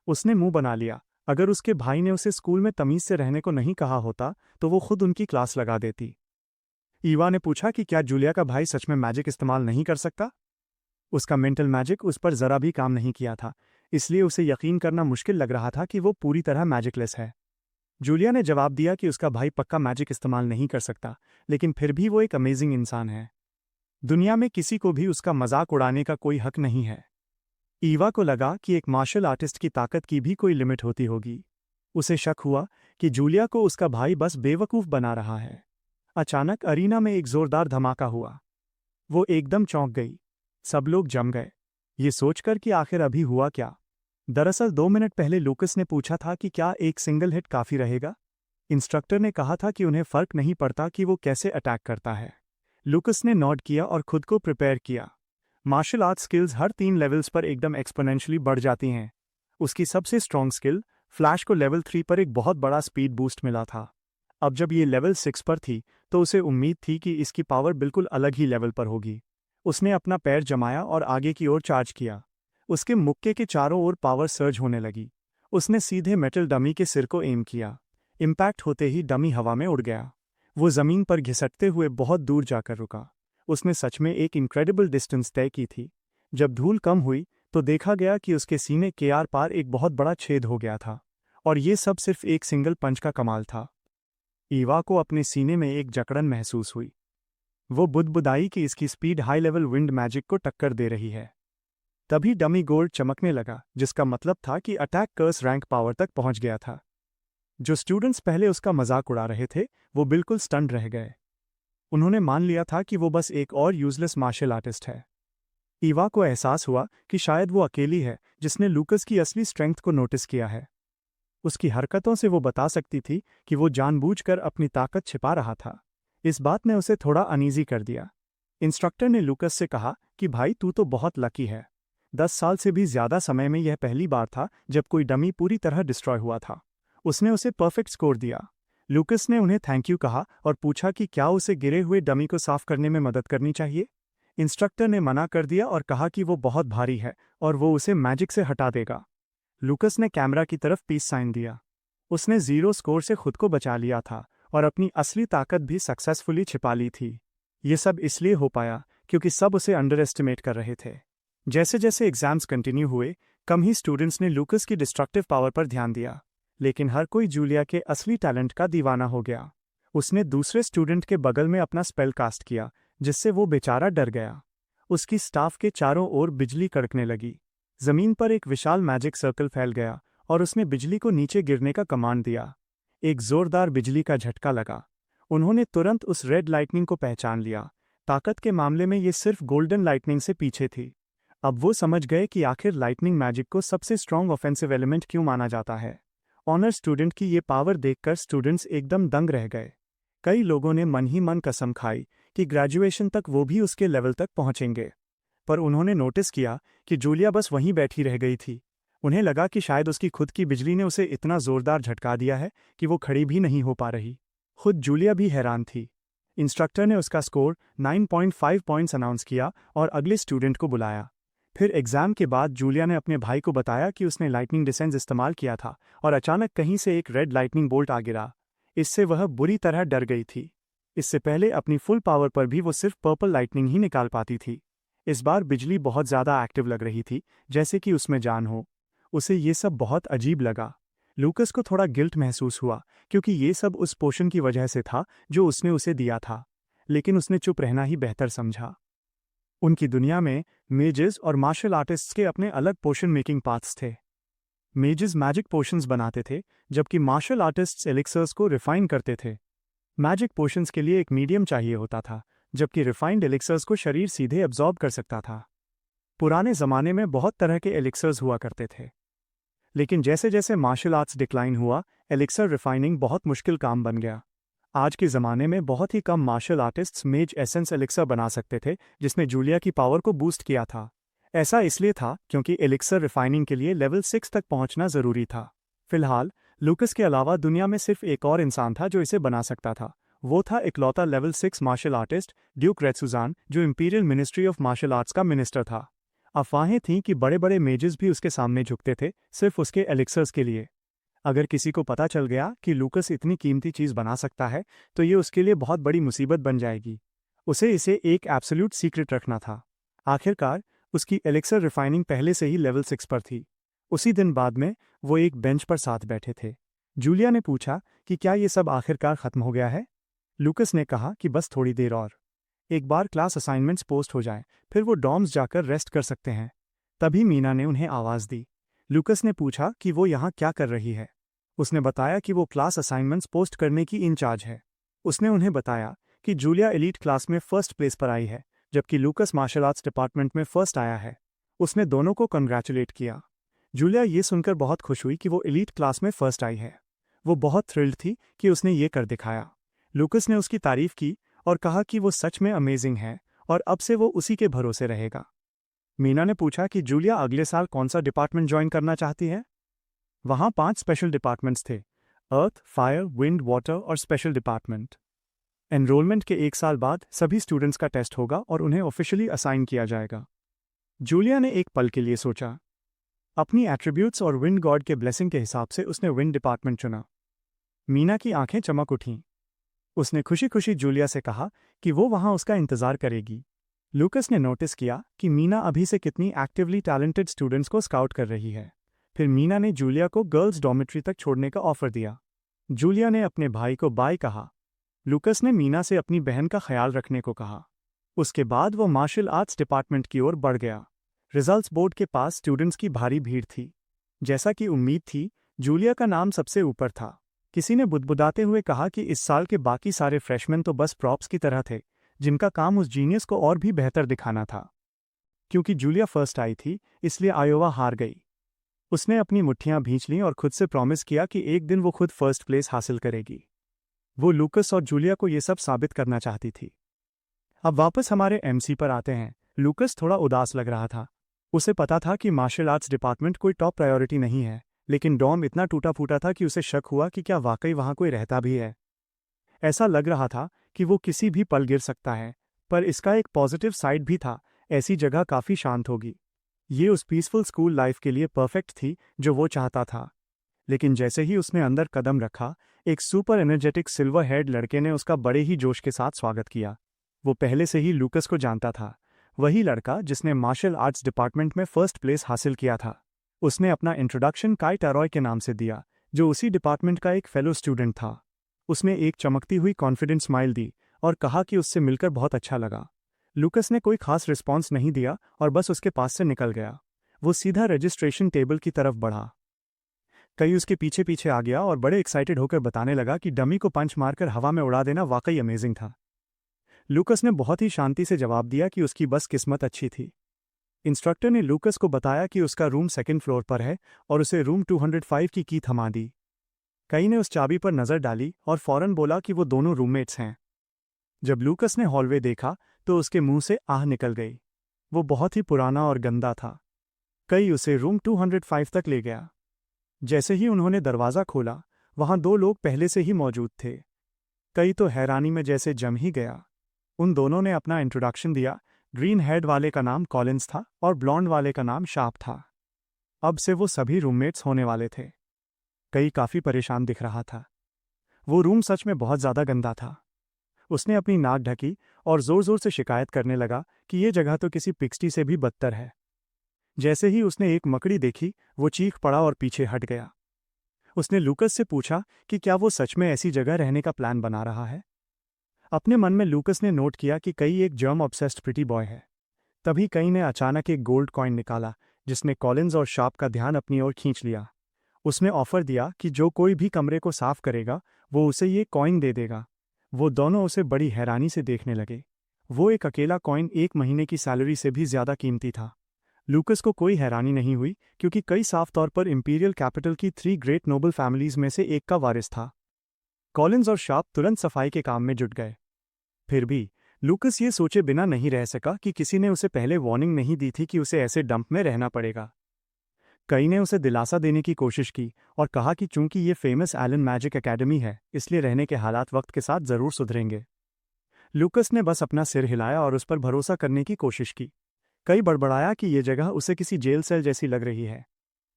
उसने मुंह बना लिया। अगर उसके भाई ने उसे स्कूल में तमीज़ से रहने को नहीं कहा होता तो वो खुद उनकी क्लास लगा देती। ईवा ने पूछा कि क्या जूलिया का भाई सच में मैजिक इस्तेमाल नहीं कर सकता। उसका मेंटल मैजिक उस पर ज़रा भी काम नहीं किया था, इसलिए उसे यकीन करना मुश्किल लग रहा था कि वो पूरी तरह मैजिकलेस है। जूलिया ने जवाब दिया कि उसका भाई पक्का मैजिक इस्तेमाल नहीं कर सकता, लेकिन फिर भी वो एक अमेजिंग इंसान है। दुनिया में किसी को भी उसका मजाक उड़ाने का कोई हक नहीं है। ईवा को लगा कि एक मार्शल आर्टिस्ट की ताकत की भी कोई लिमिट होती होगी। उसे शक हुआ कि जूलिया को उसका भाई बस बेवकूफ़ बना रहा है। अचानक अरीना में एक जोरदार धमाका हुआ। वो एकदम चौंक गई। सब लोग जम गए, ये सोचकर कि आखिर अभी हुआ क्या। दरअसल 2 मिनट पहले लूकस ने पूछा था कि क्या एक सिंगल हिट काफ़ी रहेगा। इंस्ट्रक्टर ने कहा था कि उन्हें फर्क नहीं पड़ता कि वो कैसे अटैक करता है। लूकस ने नॉड किया और खुद को प्रिपेयर किया। मार्शल आर्ट स्किल्स हर 3 लेवल्स पर एकदम एक्सपोनेंशियली बढ़ जाती हैं। उसकी सबसे स्ट्रॉन्ग स्किल फ्लैश को लेवल 3 पर एक बहुत बड़ा स्पीड बूस्ट मिला था। अब जब ये लेवल 6 पर थी तो उसे उम्मीद थी कि इसकी पावर बिल्कुल अलग ही लेवल पर होगी। उसने अपना पैर जमाया और आगे की ओर चार्ज किया। उसके मुक्के के चारों ओर पावर सर्ज होने लगी। उसने सीधे मेटल डमी के सिर को एम किया। इम्पैक्ट होते ही डमी हवा में उड़ गया। वो जमीन पर घिसटते हुए बहुत दूर जाकर रुका। उसने सच में एक इनक्रेडिबल डिस्टेंस तय की थी। जब धूल कम हुई तो देखा गया कि उसके सीने के आर पार एक बहुत बड़ा छेद हो गया था, और ये सब सिर्फ एक सिंगल पंच का कमाल था। ईवा को अपने सीने में एक जकड़न महसूस हुई। वो बुदबुदाई कि इसकी speed high level wind magic को टक्कर दे रही है। तभी डमी गोल्ड चमकने लगा, जिसका मतलब था कि अटैक कर्स रैंक पावर तक पहुंच गया था। जो स्टूडेंट्स पहले उसका मजाक उड़ा रहे थे वो बिल्कुल स्टन्ड रह गए। उन्होंने मान लिया था कि वो बस एक और यूजलेस मार्शल आर्टिस्ट है। ईवा को एहसास हुआ कि शायद वो अकेली है जिसने लूकस की असली स्ट्रेंथ को नोटिस किया है। उसकी हरकतों से वो बता सकती थी कि वो जानबूझकर अपनी ताकत छिपा रहा था। इस बात ने उसे थोड़ा अनईजी कर दिया। इंस्ट्रक्टर ने लूकस से कहा कि भाई तू तो बहुत लकी है। 10 साल से भी ज्यादा समय में यह पहली बार था जब कोई डमी पूरी तरह डिस्ट्रॉय हुआ था। उसने उसे परफेक्ट स्कोर दिया। लूकस ने उन्हें थैंक यू कहा और पूछा कि क्या उसे गिरे हुए डमी को साफ करने में मदद करनी चाहिए। इंस्ट्रक्टर ने मना कर दिया और कहा कि वो बहुत भारी है और वो उसे मैजिक से हटा देगा। लूकस ने कैमरा की तरफ पीस साइन दिया। उसने 0 स्कोर से खुद को बचा लिया था और अपनी असली ताकत भी सक्सेसफुली छिपा ली थी। ये सब इसलिए हो पाया क्योंकि सब उसे अंडर एस्टिमेट कर रहे थे। जैसे जैसे एग्जाम्स कंटिन्यू हुए, कम ही स्टूडेंट्स ने लूकस की डिस्ट्रक्टिव पावर पर ध्यान दिया, लेकिन हर कोई जूलिया के असली टैलेंट का दीवाना हो गया। उसने दूसरे स्टूडेंट के बगल में अपना स्पेल कास्ट किया, जिससे वो बेचारा डर गया। उसकी स्टाफ के चारों ओर बिजली कड़कने लगी। जमीन पर एक विशाल मैजिक सर्कल फैल गया और उसने बिजली को नीचे गिरने का कमांड दिया। एक जोरदार बिजली का झटका लगा। उन्होंने तुरंत उस रेड लाइटनिंग को पहचान लिया। ताकत के मामले में ये सिर्फ गोल्डन लाइटनिंग से पीछे थी। अब वो समझ गए कि आखिर लाइटनिंग मैजिक को सबसे स्ट्रॉन्ग ऑफेंसिव एलिमेंट क्यों माना जाता है। ऑनर स्टूडेंट की ये पावर देखकर स्टूडेंट्स एकदम दंग रह गए। कई लोगों ने मन ही मन कसम खाई कि ग्रेजुएशन तक वो भी उसके लेवल तक पहुंचेंगे। पर उन्होंने नोटिस किया कि जूलिया बस वहीं बैठी रह गई थी। उन्हें लगा कि शायद उसकी खुद की बिजली ने उसे इतना जोरदार झटका दिया है कि वो खड़ी भी नहीं हो पा रही। खुद जूलिया भी हैरान थी। इंस्ट्रक्टर ने उसका स्कोर 9.5 पॉइंट्स अनाउंस किया और अगले स्टूडेंट को बुलाया। फिर एग्जाम के बाद जूलिया ने अपने भाई को बताया कि उसने लाइटनिंग डिसेंस इस्तेमाल किया था और अचानक कहीं से एक रेड लाइटनिंग बोल्ट आ गिरा। इससे वह बुरी तरह डर गई थी। इससे पहले अपनी फुल पावर पर भी वो सिर्फ पर्पल लाइटनिंग ही निकाल पाती थी। इस बार बिजली बहुत ज़्यादा एक्टिव लग रही थी, जैसे कि उसमें जान हो। उसे ये सब बहुत अजीब लगा। लूकस को थोड़ा गिल्ट महसूस हुआ क्योंकि ये सब उस पोशन की वजह से था जो उसने उसे दिया था, लेकिन उसने चुप रहना ही बेहतर समझा। उनकी दुनिया में मेजेस और मार्शल आर्टिस्ट्स के अपने अलग पोशन मेकिंग पाथ्स थे। मेजेस मैजिक पोशंस बनाते थे, जबकि मार्शल आर्टिस्ट्स एलिक्सर्स को रिफाइन करते थे। मैजिक पोशंस के लिए एक मीडियम चाहिए होता था, जबकि रिफाइंड एलिक्सर्स को शरीर सीधे एब्जॉर्ब कर सकता था। पुराने ज़माने में बहुत तरह के एलिक्सर्स हुआ करते थे, लेकिन जैसे जैसे मार्शल आर्ट्स डिक्लाइन हुआ, एलिक्सर रिफाइनिंग बहुत मुश्किल काम बन गया। आज के ज़माने में बहुत ही कम मार्शल आर्टिस्ट्स मेज एसेंस एलिक्सर बना सकते थे जिसने जूलिया की पावर को बूस्ट किया था। ऐसा इसलिए था क्योंकि एलिक्सर रिफाइनिंग के लिए लेवल 6 तक पहुंचना ज़रूरी था। फिलहाल लूकस के अलावा दुनिया में सिर्फ एक और इंसान था जो इसे बना सकता था। वो था इकलौता level 6 martial artist duke Retsuzan, जो imperial ministry of martial arts का मिनिस्टर था। अफवाहें थीं कि बड़े बड़े मेजेस भी उसके सामने झुकते थे, सिर्फ उसके एलिक्सर्स के लिए। अगर किसी को पता चल गया कि लूकस इतनी कीमती चीज़ बना सकता है, तो ये उसके लिए बहुत बड़ी मुसीबत बन जाएगी। उसे इसे एक एब्सोल्यूट सीक्रेट रखना था। आखिरकार उसकी एलिक्सर रिफाइनिंग पहले से ही लेवल 6 पर थी। उसी दिन बाद में वो एक बेंच पर साथ बैठे थे। जूलिया ने पूछा कि क्या ये सब आखिरकार ख़त्म हो गया है। लूकस ने कहा कि बस थोड़ी देर और। एक बार क्लास असाइनमेंट्स पोस्ट हो जाए, फिर वो डॉर्म्स जाकर रेस्ट कर सकते हैं। तभी मीना ने उन्हें आवाज़ दी। लूकस ने पूछा कि वो यहाँ क्या कर रही है। उसने बताया कि वो क्लास असाइनमेंट्स पोस्ट करने की इंचार्ज है। उसने उन्हें बताया कि जूलिया एलीट क्लास में फर्स्ट प्लेस पर आई है, जबकि लूकस मार्शल आर्ट्स डिपार्टमेंट में फर्स्ट आया है। उसने दोनों को कंग्रेचुलेट किया। जूलिया ये सुनकर बहुत खुश हुई कि वो एलीट क्लास में फर्स्ट आई है। वो बहुत थ्रिल्ड थी कि उसने ये कर दिखाया। लूकस ने उसकी तारीफ की और कहा कि वो सच में अमेजिंग है और अब से वो उसी के भरोसे रहेगा। मीना ने पूछा कि जूलिया अगले साल कौन सा डिपार्टमेंट ज्वाइन करना चाहती है। वहाँ 5 स्पेशल डिपार्टमेंट्स थे: अर्थ, फायर, विंड, वाटर और स्पेशल डिपार्टमेंट। एनरोलमेंट के 1 साल बाद सभी स्टूडेंट्स का टेस्ट होगा और उन्हें ऑफिशियली असाइन किया जाएगा। जूलिया ने एक पल के लिए सोचा। अपनी एट्रीब्यूट्स और विंड गॉड के ब्लेसिंग के हिसाब से उसने विंड डिपार्टमेंट चुना। मीना की आंखें चमक उठीं। उसने खुशी खुशी जूलिया से कहा कि वो वहाँ उसका इंतज़ार करेगी। लूकस ने नोटिस किया कि मीना अभी से कितनी एक्टिवली टैलेंटेड स्टूडेंट्स को स्काउट कर रही है। फिर मीना ने जूलिया को गर्ल्स डॉर्मेट्री तक छोड़ने का ऑफर दिया। जूलिया ने अपने भाई को बाय कहा। लूकस ने मीना से अपनी बहन का ख्याल रखने को कहा। उसके बाद वो मार्शल आर्ट्स डिपार्टमेंट की ओर बढ़ गया। रिजल्ट्स बोर्ड के पास स्टूडेंट्स की भारी भीड़ थी। जैसा कि उम्मीद थी, जूलिया का नाम सबसे ऊपर था। किसी ने बुदबुदाते हुए कहा कि इस साल के बाकी सारे फ्रेशमैन तो बस प्रॉप्स की तरह थे, जिनका काम उस जीनियस को और भी बेहतर दिखाना था। क्योंकि जूलिया फर्स्ट आई थी, इसलिए आयोवा हार गई। उसने अपनी मुट्ठियां भींच लीं और खुद से प्रॉमिस किया कि एक दिन वो खुद फर्स्ट प्लेस हासिल करेगी। वो लूकस और जूलिया को ये सब साबित करना चाहती थी। अब वापस हमारे एमसी पर आते हैं। लूकस थोड़ा उदास लग रहा था। उसे पता था कि मार्शल आर्ट्स डिपार्टमेंट कोई टॉप प्रायोरिटी नहीं है, लेकिन डॉम इतना टूटा फूटा था कि उसे शक हुआ कि क्या वाकई वहाँ कोई रहता भी है। ऐसा लग रहा था कि वो किसी भी पल गिर सकता है, पर इसका एक पॉजिटिव साइड भी था। ऐसी जगह काफ़ी शांत होगी। ये उस पीसफुल स्कूल लाइफ के लिए परफेक्ट थी जो वो चाहता था। लेकिन जैसे ही उसने अंदर कदम रखा, एक सुपर एनर्जेटिक सिल्वर हेड लड़के ने उसका बड़े ही जोश के साथ स्वागत किया। वो पहले से ही लूकस को जानता था, वही लड़का जिसने मार्शल आर्ट्स डिपार्टमेंट में फर्स्ट प्लेस हासिल किया था। उसने अपना इंट्रोडक्शन काई टैरॉय के नाम से दिया, जो उसी डिपार्टमेंट का एक फेलो स्टूडेंट था। उसने एक चमकती हुई कॉन्फिडेंट स्माइल दी और कहा कि उससे मिलकर बहुत अच्छा लगा। लूकस ने कोई खास रिस्पॉन्स नहीं दिया और बस उसके पास से निकल गया। वो सीधा रजिस्ट्रेशन टेबल की तरफ बढ़ा। कई उसके पीछे पीछे आ गया और बड़े एक्साइटेड होकर बताने लगा कि डमी को पंच मारकर हवा में उड़ा देना वाकई अमेजिंग था। लूकस ने बहुत ही शांति से जवाब दिया कि उसकी बस किस्मत अच्छी थी। इंस्ट्रक्टर ने लूकस को बताया कि उसका रूम 2nd फ्लोर पर है और उसे रूम 205 की थमा दी। कई ने उस चाबी पर नज़र डाली और फौरन बोला कि वो दोनों रूममेट्स हैं। जब लूकस ने हॉलवे देखा तो उसके मुंह से आह निकल गई। वो बहुत ही पुराना और गंदा था। कई उसे रूम 205 तक ले गया। जैसे ही उन्होंने दरवाज़ा खोला, वहाँ 2 लोग पहले से ही मौजूद थे। कई तो हैरानी में जैसे जम ही गया। उन दोनों ने अपना इंट्रोडक्शन दिया। ग्रीन हेड वाले का नाम कॉलिंस था और ब्लॉन्ड वाले का नाम शार्प था। अब से वो सभी रूममेट्स होने वाले थे। कई काफ़ी परेशान दिख रहा था। वो रूम सच में बहुत ज़्यादा गंदा था। उसने अपनी नाक ढकी और ज़ोर ज़ोर से शिकायत करने लगा कि ये जगह तो किसी पिक्सटी से भी बदतर है। जैसे ही उसने एक मकड़ी देखी, वो चीख पड़ा और पीछे हट गया। उसने लूकस से पूछा कि क्या वो सच में ऐसी जगह रहने का प्लान बना रहा है। अपने मन में लूकस ने नोट किया कि कई एक जर्म ऑब्सेस्ड प्रिटी बॉय है। तभी कई ने अचानक एक गोल्ड कॉइन निकाला जिसने कॉलिंस और शार्प का ध्यान अपनी ओर खींच लिया। उसने ऑफर दिया कि जो कोई भी कमरे को साफ करेगा वो उसे ये कॉइन दे देगा। वो दोनों उसे बड़ी हैरानी से देखने लगे। वो एक अकेला कॉइन 1 महीने की सैलरी से भी ज्यादा कीमती था। लूकस को कोई हैरानी नहीं हुई क्योंकि कई साफ तौर पर इंपीरियल कैपिटल की 3 ग्रेट नोबल फैमिलीज में से एक का वारिस था। कॉलिंस और शार्प तुरंत सफाई के काम में जुट गए। फिर भी लूकस ये सोचे बिना नहीं रह सका कि किसी ने उसे पहले वार्निंग नहीं दी थी कि उसे ऐसे डंप में रहना पड़ेगा। कई ने उसे दिलासा देने की कोशिश की और कहा कि चूंकि ये फेमस एलन मैजिक एकेडमी है इसलिए रहने के हालात वक्त के साथ जरूर सुधरेंगे। लूकस ने बस अपना सिर हिलाया और उस पर भरोसा करने की कोशिश की। कई बड़बड़ाया कि ये जगह उसे किसी जेल सेल जैसी लग रही है।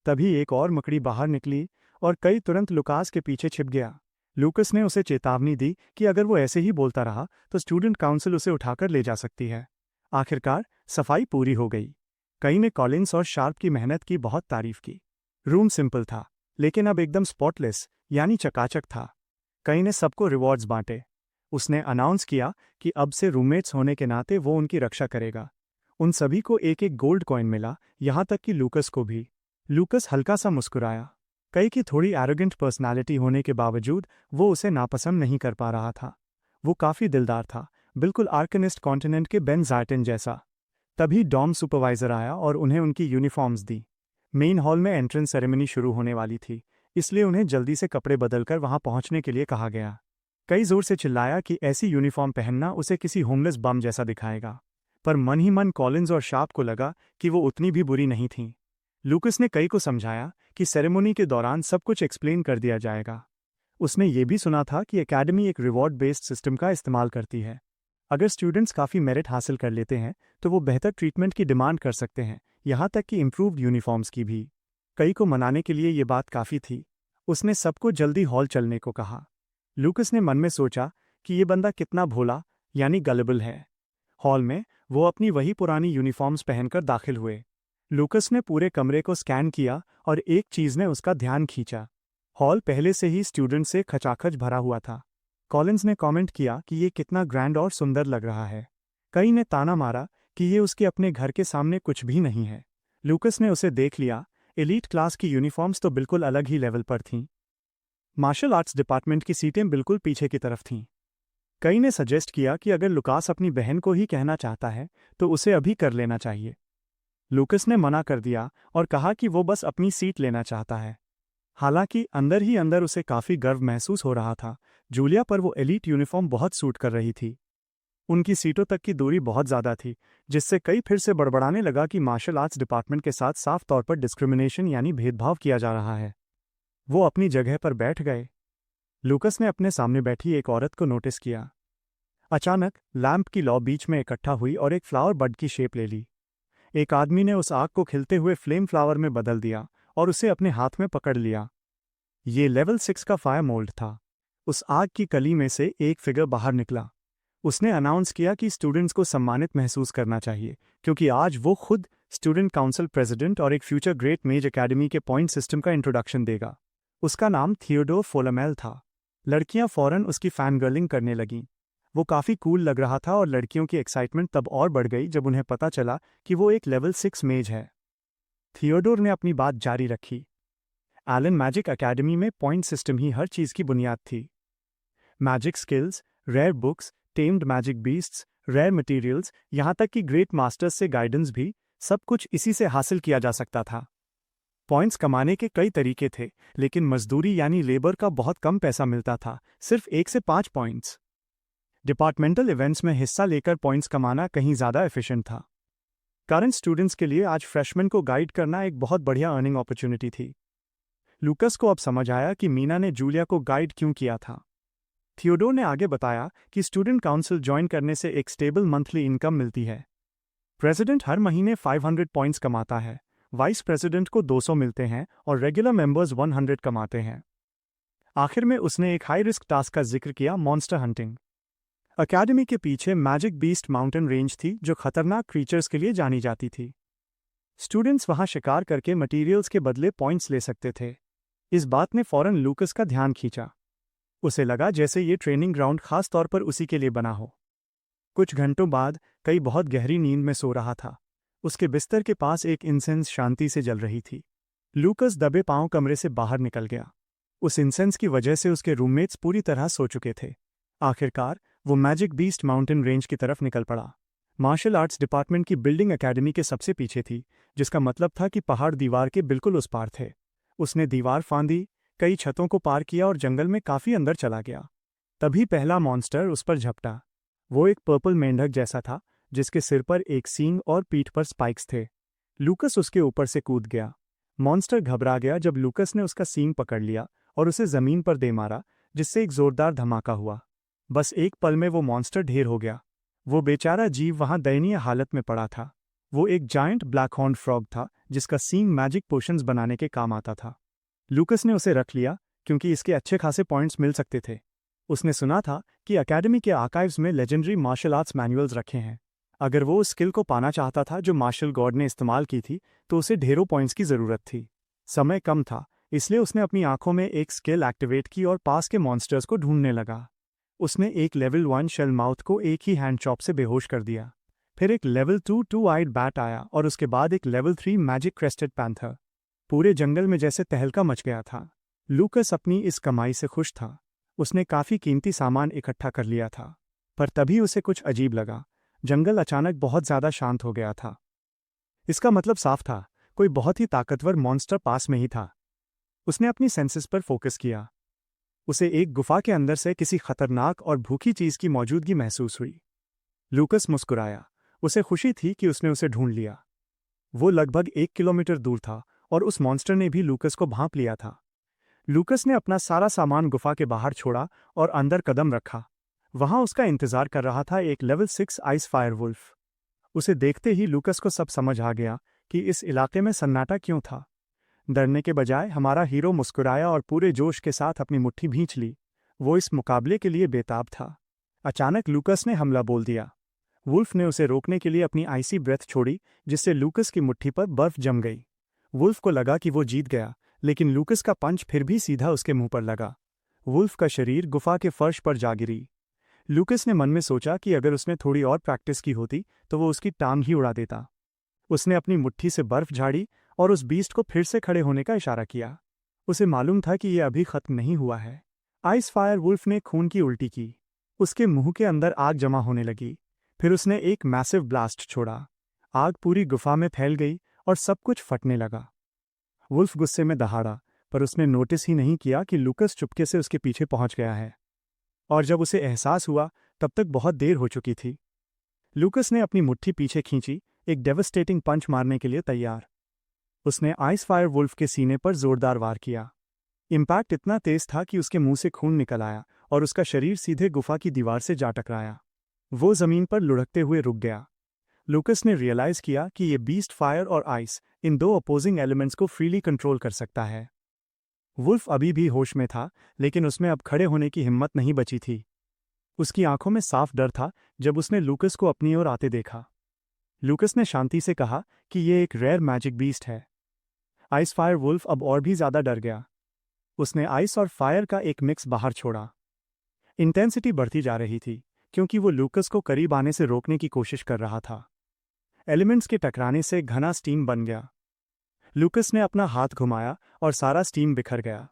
तभी एक और मकड़ी बाहर निकली और कई तुरंत लुकास के पीछे छिप गया। लूकस ने उसे चेतावनी दी कि अगर वो ऐसे ही बोलता रहा तो स्टूडेंट काउंसिल उसे उठाकर ले जा सकती है। आखिरकार सफाई पूरी हो गई। कई ने कॉलिंस और शार्प की मेहनत की बहुत तारीफ की। रूम सिंपल था लेकिन अब एकदम स्पॉटलेस यानी चकाचक था। कई ने सबको रिवॉर्ड्स बांटे। उसने अनाउंस किया कि अब से रूममेट्स होने के नाते वो उनकी रक्षा करेगा। उन सभी को एक एक गोल्ड कॉइन मिला, यहाँ तक कि लूकस को भी। लूकस हल्का सा मुस्कुराया। कई की थोड़ी एरोगेंट पर्सनालिटी होने के बावजूद वो उसे नापसंद नहीं कर पा रहा था। वो काफी दिलदार था, बिल्कुल आर्कनिस्ट कॉन्टिनेंट के बेन ज़ार्टन जैसा। तभी डॉम सुपरवाइजर आया और उन्हें उनकी यूनिफॉर्म्स दी। मेन हॉल में एंट्रेंस सेरेमनी शुरू होने वाली थी, इसलिए उन्हें जल्दी से कपड़े बदलकर वहां पहुंचने के लिए कहा गया। कई जोर से चिल्लाया कि ऐसी यूनिफॉर्म पहनना उसे किसी होमलेस बम जैसा दिखाएगा, पर मन ही मन कॉलिंस और शार्प को लगा कि वो उतनी भी बुरी नहीं थीं। लूकस ने कई को समझाया कि सेरेमनी के दौरान सब कुछ एक्सप्लेन कर दिया जाएगा। उसने ये भी सुना था कि एकेडमी एक रिवॉर्ड बेस्ड सिस्टम का इस्तेमाल करती है। अगर स्टूडेंट्स काफ़ी मेरिट हासिल कर लेते हैं तो वो बेहतर ट्रीटमेंट की डिमांड कर सकते हैं, यहाँ तक कि इम्प्रूव्ड यूनिफॉर्म्स की भी। कई को मनाने के लिए ये बात काफ़ी थी। उसने सबको जल्दी हॉल चलने को कहा। लूकस ने मन में सोचा कि ये बंदा कितना भोला यानी गलेबल है। हॉल में वो अपनी वही पुरानी यूनिफॉर्म्स पहनकर दाखिल हुए। लूकस ने पूरे कमरे को स्कैन किया और एक चीज़ ने उसका ध्यान खींचा। हॉल पहले से ही स्टूडेंट से खचाखच भरा हुआ था। कॉलिंस ने कमेंट किया कि ये कितना ग्रैंड और सुंदर लग रहा है। कई ने ताना मारा कि ये उसके अपने घर के सामने कुछ भी नहीं है। लूकस ने उसे देख लिया। एलीट क्लास की यूनिफॉर्म्स तो बिल्कुल अलग ही लेवल पर थीं। मार्शल आर्ट्स डिपार्टमेंट की सीटें बिल्कुल पीछे की तरफ थीं। कई ने सजेस्ट किया कि अगर लुकास अपनी बहन को ही कहना चाहता है तो उसे अभी कर लेना चाहिए। लूकस ने मना कर दिया और कहा कि वो बस अपनी सीट लेना चाहता है। हालांकि अंदर ही अंदर उसे काफी गर्व महसूस हो रहा था। जूलिया पर वो एलीट यूनिफॉर्म बहुत सूट कर रही थी। उनकी सीटों तक की दूरी बहुत ज्यादा थी, जिससे कई फिर से बड़बड़ाने लगा कि मार्शल आर्ट्स डिपार्टमेंट के साथ साफ तौर पर डिस्क्रिमिनेशन यानी भेदभाव किया जा रहा है। वो अपनी जगह पर बैठ गए। लूकस ने अपने सामने बैठी एक औरत को नोटिस किया। अचानक लैंप की लौ बीच में इकट्ठा हुई और एक फ्लावर बड की शेप ले ली। एक आदमी ने उस आग को खिलते हुए फ्लेम फ्लावर में बदल दिया और उसे अपने हाथ में पकड़ लिया। ये लेवल 6 का फायर मोल्ड था। उस आग की कली में से एक फिगर बाहर निकला। उसने अनाउंस किया कि स्टूडेंट्स को सम्मानित महसूस करना चाहिए क्योंकि आज वो खुद स्टूडेंट काउंसिल प्रेसिडेंट और एक फ्यूचर ग्रेट मेज एकेडमी के पॉइंट सिस्टम का इंट्रोडक्शन देगा। उसका नाम थियोडोर फोलामेल था। लड़कियां फौरन उसकी फैन गर्लिंग करने लगीं। वो काफ़ी कूल लग रहा था और लड़कियों की एक्साइटमेंट तब और बढ़ गई जब उन्हें पता चला कि वो एक लेवल 6 मेज है। थियोडोर ने अपनी बात जारी रखी। एलन मैजिक एकेडमी में पॉइंट सिस्टम ही हर चीज़ की बुनियाद थी। Magic skills, rare books, tamed magic beasts, rare materials, यहाँ तक कि ग्रेट मास्टर्स से गाइडेंस भी, सब कुछ इसी से हासिल किया जा सकता था। पॉइंट्स कमाने के कई तरीके थे, लेकिन मजदूरी यानी लेबर का बहुत कम पैसा मिलता था, सिर्फ 1 से 5 पॉइंट्स। डिपार्टमेंटल इवेंट्स में हिस्सा लेकर पॉइंट्स कमाना कहीं ज़्यादा एफिशिएंट था। करंट स्टूडेंट्स के लिए आज फ्रेशमैन को गाइड करना एक बहुत बढ़िया अर्निंग अपॉर्चुनिटी थी। लूकस को अब समझ आया कि मीना ने जूलिया को गाइड क्यों किया था। थियोडोर ने आगे बताया कि स्टूडेंट काउंसिल ज्वाइन करने से एक स्टेबल मंथली इनकम मिलती है। प्रेसिडेंट हर महीने 500 पॉइंट्स कमाता है, वाइस प्रेसिडेंट को 200 मिलते हैं और रेगुलर मेंबर्स 100 कमाते हैं। आखिर में उसने एक हाई रिस्क टास्क का जिक्र किया, मॉन्स्टर हंटिंग। अकेडमी के पीछे मैजिक बीस्ट माउंटेन रेंज थी जो खतरनाक क्रीचर्स के लिए जानी जाती थी। स्टूडेंट्स वहां शिकार करके मटेरियल्स के बदले पॉइंट्स ले सकते थे। इस बात ने फौरन लूकस का ध्यान खींचा। उसे लगा जैसे ये ट्रेनिंग ग्राउंड खास तौर पर उसी के लिए बना हो। कुछ घंटों बाद कई बहुत गहरी नींद में सो रहा था। उसके बिस्तर के पास एक इंसेंस शांति से जल रही थी। लूकस दबे पांव कमरे से बाहर निकल गया। उस इंसेंस की वजह से उसके रूममेट्स पूरी तरह सो चुके थे। आखिरकार वो मैजिक बीस्ट माउंटेन रेंज की तरफ निकल पड़ा। मार्शल आर्ट्स डिपार्टमेंट की बिल्डिंग एकेडमी के सबसे पीछे थी, जिसका मतलब था कि पहाड़ दीवार के बिल्कुल उस पार थे। उसने दीवार फांदी, कई छतों को पार किया और जंगल में काफी अंदर चला गया। तभी पहला मॉन्स्टर उस पर झपटा। वो एक पर्पल मेंढक जैसा था, जिसके सिर पर एक सींग और पीठ पर स्पाइक्स थे। लूकस उसके ऊपर से कूद गया। मॉन्स्टर घबरा गया जब लूकस ने उसका सींग पकड़ लिया और उसे जमीन पर दे मारा, जिससे एक जोरदार धमाका हुआ। बस एक पल में वो मॉन्स्टर ढेर हो गया। वो बेचारा जीव वहां दयनीय हालत में पड़ा था। वो एक जायंट ब्लैक हॉर्न फ्रॉग था, जिसका सींग मैजिक पोशंस बनाने के काम आता था। लूकस ने उसे रख लिया क्योंकि इसके अच्छे खासे पॉइंट्स मिल सकते थे। उसने सुना था कि अकेडमी के आर्काइव्स में लेजेंडरी मार्शल आर्ट्स मैनुअल्स रखे हैं। अगर वो उस स्किल को पाना चाहता था जो मार्शल गॉड ने इस्तेमाल की थी, तो उसे ढेरों पॉइंट्स की जरूरत थी। समय कम था, इसलिए उसने अपनी आंखों में एक स्किल एक्टिवेट की और पास के मॉन्स्टर्स को ढूंढने लगा। उसने एक लेवल 1 शेल माउथ को एक ही हैंड चॉप से बेहोश कर दिया। फिर एक लेवल 2 टू आइड बैट आया और उसके बाद एक लेवल 3 मैजिक क्रेस्टेड पैंथर। पूरे जंगल में जैसे तहलका मच गया था। लूकस अपनी इस कमाई से खुश था। उसने काफी कीमती सामान इकट्ठा कर लिया था। पर तभी उसे कुछ अजीब लगा। जंगल अचानक बहुत ज्यादा शांत हो गया था। इसका मतलब साफ था, कोई बहुत ही ताकतवर मॉन्स्टर पास में ही था। उसने अपनी सेंसेस पर फोकस किया। उसे एक गुफा के अंदर से किसी खतरनाक और भूखी चीज की मौजूदगी महसूस हुई। लूकस मुस्कुराया। उसे खुशी थी कि उसने उसे ढूंढ लिया। वो लगभग 1 किलोमीटर दूर था और उस मॉन्स्टर ने भी लूकस को भांप लिया था। लूकस ने अपना सारा सामान गुफा के बाहर छोड़ा और अंदर कदम रखा। वहां उसका इंतजार कर रहा था एक लेवल 6 आइस फायर वुल्फ। उसे देखते ही लूकस को सब समझ आ गया कि इस इलाके में सन्नाटा क्यों था। डरने के बजाय हमारा हीरो मुस्कुराया और पूरे जोश के साथ अपनी मुट्ठी भींच ली। वो इस मुकाबले के लिए बेताब था। अचानक लूकस ने हमला बोल दिया। वुल्फ ने उसे रोकने के लिए अपनी आइसी ब्रेथ छोड़ी, जिससे लूकस की मुट्ठी पर बर्फ जम गई। वुल्फ को लगा कि वो जीत गया, लेकिन लूकस का पंच फिर भी सीधा उसके मुंह पर लगा। वुल्फ का शरीर गुफा के फर्श पर जा गिरी। लूकस ने मन में सोचा कि अगर उसने थोड़ी और प्रैक्टिस की होती तो वो उसकी टांग ही उड़ा देता। उसने अपनी मुट्ठी से बर्फ झाड़ी और उस बीस्ट को फिर से खड़े होने का इशारा किया। उसे मालूम था कि यह अभी खत्म नहीं हुआ है। आइस फायर वुल्फ ने खून की उल्टी की। उसके मुंह के अंदर आग जमा होने लगी। फिर उसने एक मैसिव ब्लास्ट छोड़ा। आग पूरी गुफा में फैल गई और सब कुछ फटने लगा। वुल्फ गुस्से में दहाड़ा, पर उसने नोटिस ही नहीं किया कि लूकस चुपके से उसके पीछे पहुंच गया है। और जब उसे एहसास हुआ, तब तक बहुत देर हो चुकी थी। लूकस ने अपनी मुट्ठी पीछे खींची, एक डेवस्टेटिंग पंच मारने के लिए तैयार। उसने आइस फायर वुल्फ के सीने पर जोरदार वार किया। इम्पैक्ट इतना तेज था कि उसके मुंह से खून निकल आया और उसका शरीर सीधे गुफा की दीवार से जा टकराया। वो जमीन पर लुढ़कते हुए रुक गया। लूकस ने रियलाइज किया कि ये बीस्ट फायर और आइस, इन दो अपोजिंग एलिमेंट्स को फ्रीली कंट्रोल कर सकता है। वुल्फ अभी भी होश में था, लेकिन उसमें अब खड़े होने की हिम्मत नहीं बची थी। उसकी आंखों में साफ डर था जब उसने लूकस को अपनी ओर आते देखा। लूकस ने शांति से कहा कि ये एक रेयर मैजिक बीस्ट है। आइस फायर वुल्फ अब और भी ज्यादा डर गया। उसने आइस और फायर का एक मिक्स बाहर छोड़ा। इंटेंसिटी बढ़ती जा रही थी, क्योंकि वो लूकस को करीब आने से रोकने की कोशिश कर रहा था। एलिमेंट्स के टकराने से घना स्टीम बन गया। लूकस ने अपना हाथ घुमाया और सारा स्टीम बिखर गया।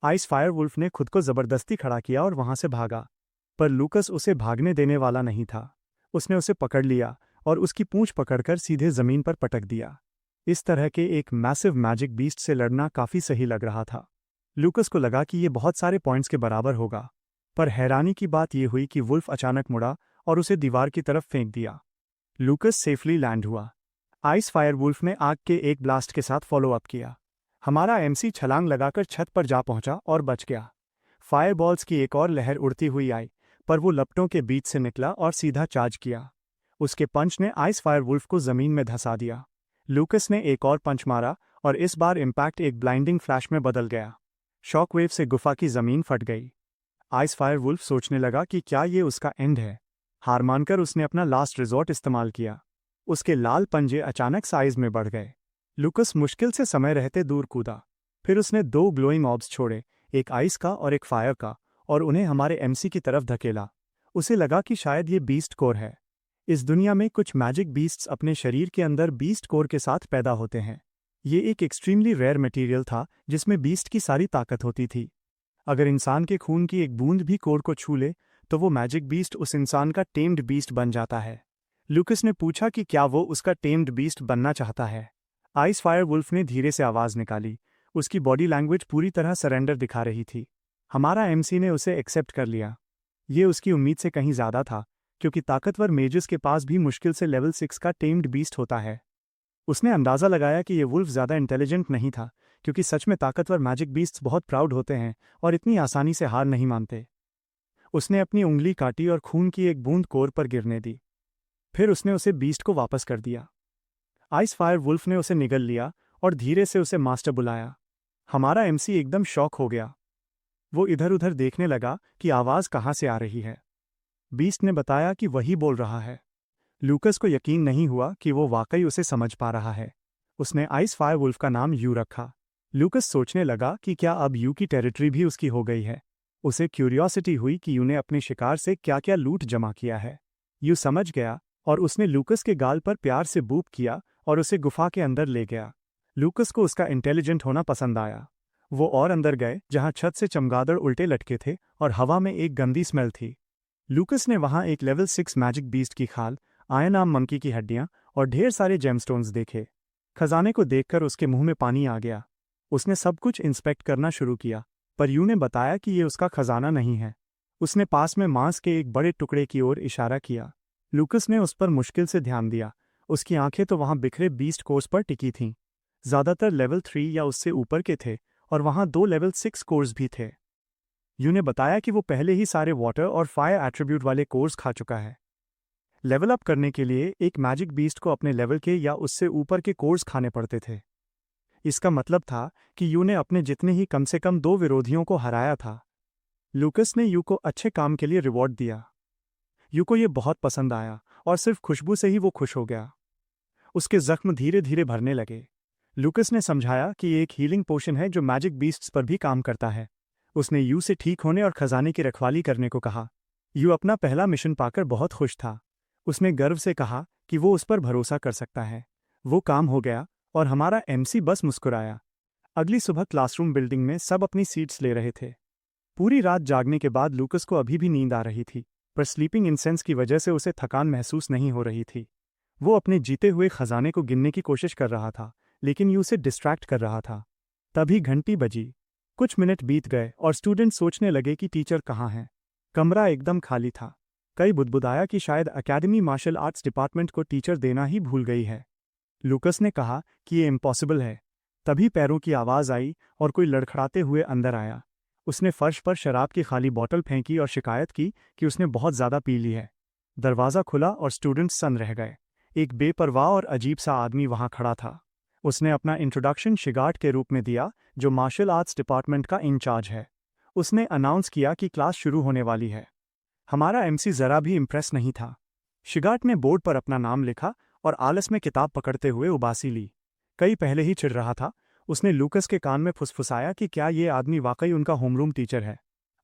आइस फायर वुल्फ ने खुद को जबरदस्ती खड़ा किया और वहां से भागा, पर लूकस उसे भागने देने वाला नहीं था। उसने उसे पकड़ लिया और उसकी पूंछ पकड़कर सीधे जमीन पर पटक दिया। इस तरह के एक मैसिव मैजिक बीस्ट से लड़ना काफी सही लग रहा था। लूकस को लगा कि ये बहुत सारे पॉइंट्स के बराबर होगा, पर हैरानी की बात यह हुई कि वुल्फ अचानक मुड़ा और उसे दीवार की तरफ फेंक दिया। लूकस सेफली लैंड हुआ। आइस फायर वुल्फ ने आग के एक ब्लास्ट के साथ फॉलो अप किया। हमारा एमसी छलांग लगाकर छत पर जा पहुंचा और बच गया। फायरबॉल्स की एक और लहर उड़ती हुई आई, पर वो लपटों के बीच से निकला और सीधा चार्ज किया। उसके पंच ने आइस फायर वुल्फ को जमीन में धंसा दिया। लूकस ने एक और पंच मारा और इस बार इम्पैक्ट एक ब्लाइंडिंग फ्लैश में बदल गया। शॉकवेव से गुफा की जमीन फट गई। आइस फायर वुल्फ सोचने लगा कि क्या ये उसका एंड है। हार मानकर उसने अपना लास्ट रिजॉर्ट इस्तेमाल किया। उसके लाल पंजे अचानक साइज में बढ़ गए। लूकस मुश्किल से समय रहते दूर कूदा। फिर उसने 2 ग्लोइंग ऑब्स छोड़े, एक आइस का और एक फायर का, और उन्हें हमारे एमसी की तरफ धकेला। उसे लगा कि शायद ये बीस्ट कोर है। इस दुनिया में कुछ मैजिक बीस्ट्स अपने शरीर के अंदर बीस्ट कोर के साथ पैदा होते हैं। ये एक एक्सट्रीमली रेयर मटेरियल था जिसमें बीस्ट की सारी ताकत होती थी। अगर इंसान के खून की एक बूंद भी कोर को छू ले तो वो मैजिक बीस्ट उस इंसान का टेम्ड बीस्ट बन जाता है। लूकस ने पूछा कि क्या वो उसका टेम्ड बीस्ट बनना चाहता है। आइस फायर वुल्फ ने धीरे से आवाज निकाली। उसकी बॉडी लैंग्वेज पूरी तरह सरेंडर दिखा रही थी। हमारा एमसी ने उसे एक्सेप्ट कर लिया। ये उसकी उम्मीद से कहीं ज्यादा था, क्योंकि ताकतवर मेजर्स के पास भी मुश्किल से लेवल 6 का टेम्ड बीस्ट होता है। उसने अंदाजा लगाया कि ये वुल्फ ज्यादा इंटेलिजेंट नहीं था, क्योंकि सच में ताकतवर मैजिक बीस्ट्स बहुत प्राउड होते हैं और इतनी आसानी से हार नहीं मानते। उसने अपनी उंगली काटी और खून की एक बूंद कोर पर गिरने दी। फिर उसने उसे बीस्ट को वापस कर दिया। आइस फायर वुल्फ ने उसे निगल लिया और धीरे से उसे मास्टर बुलाया। हमारा एमसी एकदम शॉक हो गया। वो इधर उधर देखने लगा कि आवाज कहाँ से आ रही है। बीस्ट ने बताया कि वही बोल रहा है। लूकस को यकीन नहीं हुआ कि वो वाकई उसे समझ पा रहा है। उसने आइस फायर वुल्फ का नाम यू रखा। लूकस सोचने लगा कि क्या अब यू की टेरिटरी भी उसकी हो गई है। उसे क्यूरियोसिटी हुई कि यू ने अपने शिकार से क्या क्या लूट जमा किया है। यू समझ गया और उसने लूकस के गाल पर प्यार से बूप किया और उसे गुफा के अंदर ले गया। लूकस को उसका इंटेलिजेंट होना पसंद आया। वो और अंदर गए जहां छत से चमगादड़ उल्टे लटके थे और हवा में एक गंदी स्मेल थी। लूकस ने वहां एक लेवल 6 मैजिक बीस्ट की खाल, आयन आर्म मंकी की हड्डियां और ढेर सारे जेमस्टोन्स देखे। खजाने को देखकर उसके मुंह में पानी आ गया। उसने सब कुछ इंस्पेक्ट करना शुरू किया, पर यू ने बताया कि ये उसका खजाना नहीं है। उसने पास में मांस के एक बड़े टुकड़े की ओर इशारा किया। लूकस ने उस पर मुश्किल से ध्यान दिया। उसकी आंखें तो वहां बिखरे बीस्ट कोर्स पर टिकी थीं। ज्यादातर लेवल 3 या उससे ऊपर के थे और वहां 2 लेवल 6 कोर्स भी थे। यू ने बताया कि वो पहले ही सारे वाटर और फायर एट्रीब्यूट वाले कोर्स खा चुका है। लेवल अप करने के लिए एक मैजिक बीस्ट को अपने लेवल के या उससे ऊपर के कोर्स खाने पड़ते थे। इसका मतलब था कि यू ने अपने जितने ही कम से कम 2 विरोधियों को हराया था। लूकस ने यू को अच्छे काम के लिए रिवॉर्ड दिया। यू को ये बहुत पसंद आया और सिर्फ खुशबू से ही वो खुश हो गया। उसके जख्म धीरे धीरे भरने लगे। लूकस ने समझाया कि ये एक हीलिंग पोशन है जो मैजिक बीस्ट्स पर भी काम करता है। उसने यू से ठीक होने और खजाने की रखवाली करने को कहा। यू अपना पहला मिशन पाकर बहुत खुश था। उसने गर्व से कहा कि वो उस पर भरोसा कर सकता है। वो काम हो गया और हमारा एमसी बस मुस्कुराया। अगली सुबह क्लासरूम बिल्डिंग में सब अपनी सीट्स ले रहे थे। पूरी रात जागने के बाद लूकस को अभी भी नींद आ रही थी, पर स्लीपिंग इंसेंस की वजह से उसे थकान महसूस नहीं हो रही थी। वो अपने जीते हुए खजाने को गिनने की कोशिश कर रहा था, लेकिन यू उसे डिस्ट्रैक्ट कर रहा था। तभी घंटी बजी। कुछ मिनट बीत गए और स्टूडेंट सोचने लगे कि टीचर कहाँ हैं। कमरा एकदम खाली था। कई बुदबुदाया कि शायद अकेडमी मार्शल आर्ट्स डिपार्टमेंट को टीचर देना ही भूल गई है। लूकस ने कहा कि ये इम्पॉसिबल है। तभी पैरों की आवाज़ आई और कोई लड़खड़ाते हुए अंदर आया। उसने फर्श पर शराब की खाली बोतल फेंकी और शिकायत की कि उसने बहुत ज़्यादा पी ली है। दरवाज़ा खुला और स्टूडेंट्स सन्न रह गए। एक बेपरवाह और अजीब सा आदमी वहां खड़ा था। उसने अपना इंट्रोडक्शन शिगार्ट के रूप में दिया, जो मार्शल आर्ट्स डिपार्टमेंट का इंचार्ज है। उसने अनाउंस किया कि क्लास शुरू होने वाली है। हमारा एमसी जरा भी इम्प्रेस नहीं था। शिगार्ट ने बोर्ड पर अपना नाम लिखा और आलस में किताब पकड़ते हुए उबासी ली। कई पहले ही चिढ़ रहा था। उसने लूकस के कान में फुसफुसाया कि क्या ये आदमी वाकई उनका होमरूम टीचर है।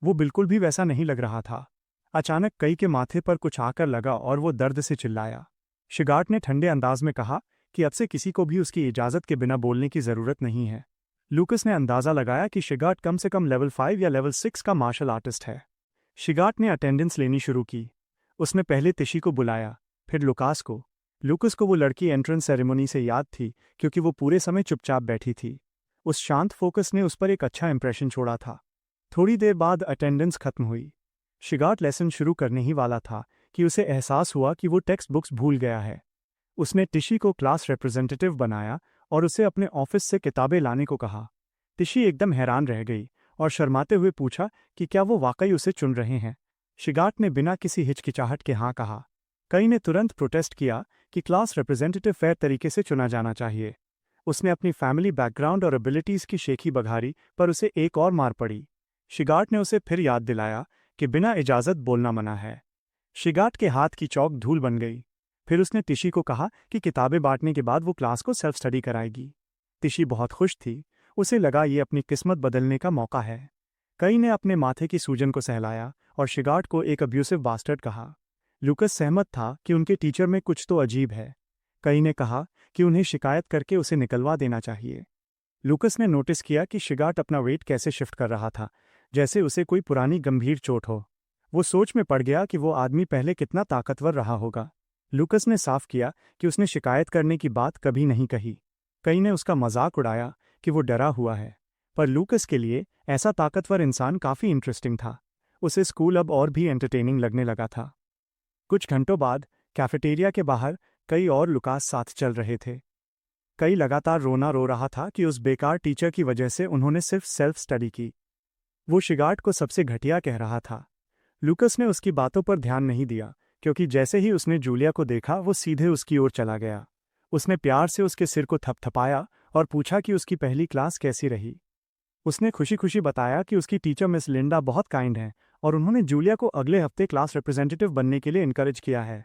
वो बिल्कुल भी वैसा नहीं लग रहा था। अचानक कई के माथे पर कुछ आकर लगा और वो दर्द से चिल्लाया। शिगार्ट ने ठंडे अंदाज में कहा कि अब से किसी को भी उसकी इजाज़त के बिना बोलने की ज़रूरत नहीं है। लूकस ने अंदाज़ा लगाया कि शिगार्ट कम से कम लेवल 5 या लेवल 6 का मार्शल आर्टिस्ट है। शिगार्ट ने अटेंडेंस लेनी शुरू की। उसने पहले तिशी को बुलाया, फिर लुकास को। लूकस को वो लड़की एंट्रेंस सेरेमनी से याद थी, क्योंकि वो पूरे समय चुपचाप बैठी थी। उस शांत फोकस ने उस पर एक अच्छा इंप्रेशन छोड़ा था। थोड़ी देर बाद अटेंडेंस खत्म हुई। शिगार्ट लेसन शुरू करने ही वाला था कि उसे एहसास हुआ कि वो टेक्स्ट बुक्स भूल गया है। उसने टिशी को क्लास रिप्रेजेंटेटिव बनाया और उसे अपने ऑफिस से किताबें लाने को कहा। टिशी एकदम हैरान रह गई और शर्माते हुए पूछा कि क्या वो वाकई उसे चुन रहे हैं। शिगार्ट ने बिना किसी हिचकिचाहट के हाँ कहा। कई ने तुरंत प्रोटेस्ट किया कि क्लास रिप्रेजेंटेटिव फेयर तरीके से चुना जाना चाहिए। उसने अपनी फैमिली बैकग्राउंड और एबिलिटीज़ की शेखी बघारी, पर उसे एक और मार पड़ी। शिगार्ट ने उसे फिर याद दिलाया कि बिना इजाज़त बोलना मना है। शिगार्ट के हाथ की चौक धूल बन गई। फिर उसने टिशी को कहा कि किताबें बांटने के बाद वो क्लास को सेल्फ स्टडी कराएगी। टिशी बहुत खुश थी। उसे लगा ये अपनी किस्मत बदलने का मौका है। कई ने अपने माथे की सूजन को सहलाया और शिगार्ड को एक अब्यूसिव बास्टर्ड कहा। लूकस सहमत था कि उनके टीचर में कुछ तो अजीब है। कई ने कहा कि उन्हें शिकायत करके उसे निकलवा देना चाहिए। लूकस ने नोटिस किया कि शिगार्ड अपना वेट कैसे शिफ्ट कर रहा था, जैसे उसे कोई पुरानी गंभीर चोट हो। वो सोच में पड़ गया कि वो आदमी पहले कितना ताकतवर रहा होगा। लूकस ने साफ किया कि उसने शिकायत करने की बात कभी नहीं कही। कई ने उसका मजाक उड़ाया कि वो डरा हुआ है, पर लूकस के लिए ऐसा ताकतवर इंसान काफ़ी इंटरेस्टिंग था। उसे स्कूल अब और भी एंटरटेनिंग लगने लगा था। कुछ घंटों बाद कैफेटेरिया के बाहर कई और लुकास साथ चल रहे थे। कई लगातार रोना रो रहा था कि उस बेकार टीचर की वजह से उन्होंने सिर्फ सेल्फ स्टडी की। वो शिगार्ड को सबसे घटिया कह रहा था। लूकस ने उसकी बातों पर ध्यान नहीं दिया, क्योंकि जैसे ही उसने जूलिया को देखा वो सीधे उसकी ओर चला गया। उसने प्यार से उसके सिर को थपथपाया और पूछा कि उसकी पहली क्लास कैसी रही। उसने खुशी खुशी बताया कि उसकी टीचर मिस लिंडा बहुत काइंड हैं और उन्होंने जूलिया को अगले हफ्ते क्लास रिप्रेजेंटेटिव बनने के लिए इनकरेज किया है।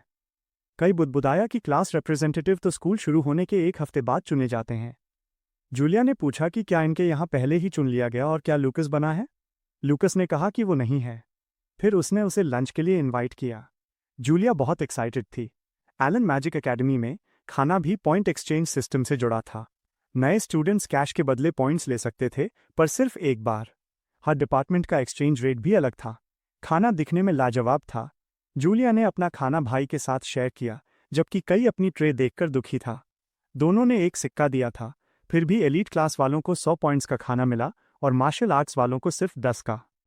कई बुदबुदाया कि क्लास रिप्रेजेंटेटिव तो स्कूल शुरू होने के एक हफ्ते बाद चुने जाते हैं। जूलिया ने पूछा कि क्या इनके यहाँ पहले ही चुन लिया गया और क्या लूकस बना है। लूकस ने कहा कि वो नहीं है। फिर उसने उसे लंच के लिए इनवाइट किया। जूलिया बहुत एक्साइटेड थी। एलन मैजिक एकेडमी में खाना भी पॉइंट एक्सचेंज सिस्टम से जुड़ा था। नए स्टूडेंट्स कैश के बदले पॉइंट्स ले सकते थे, पर सिर्फ एक बार। हर डिपार्टमेंट का एक्सचेंज रेट भी अलग था। खाना दिखने में लाजवाब था। जूलिया ने अपना खाना भाई के साथ शेयर किया, जबकि कई अपनी ट्रे देखकर दुखी था। दोनों ने एक सिक्का दिया था, फिर भी एलीट क्लास वालों को 100 पॉइंट्स का खाना मिला और मार्शल आर्ट्स वालों को सिर्फ 10 का।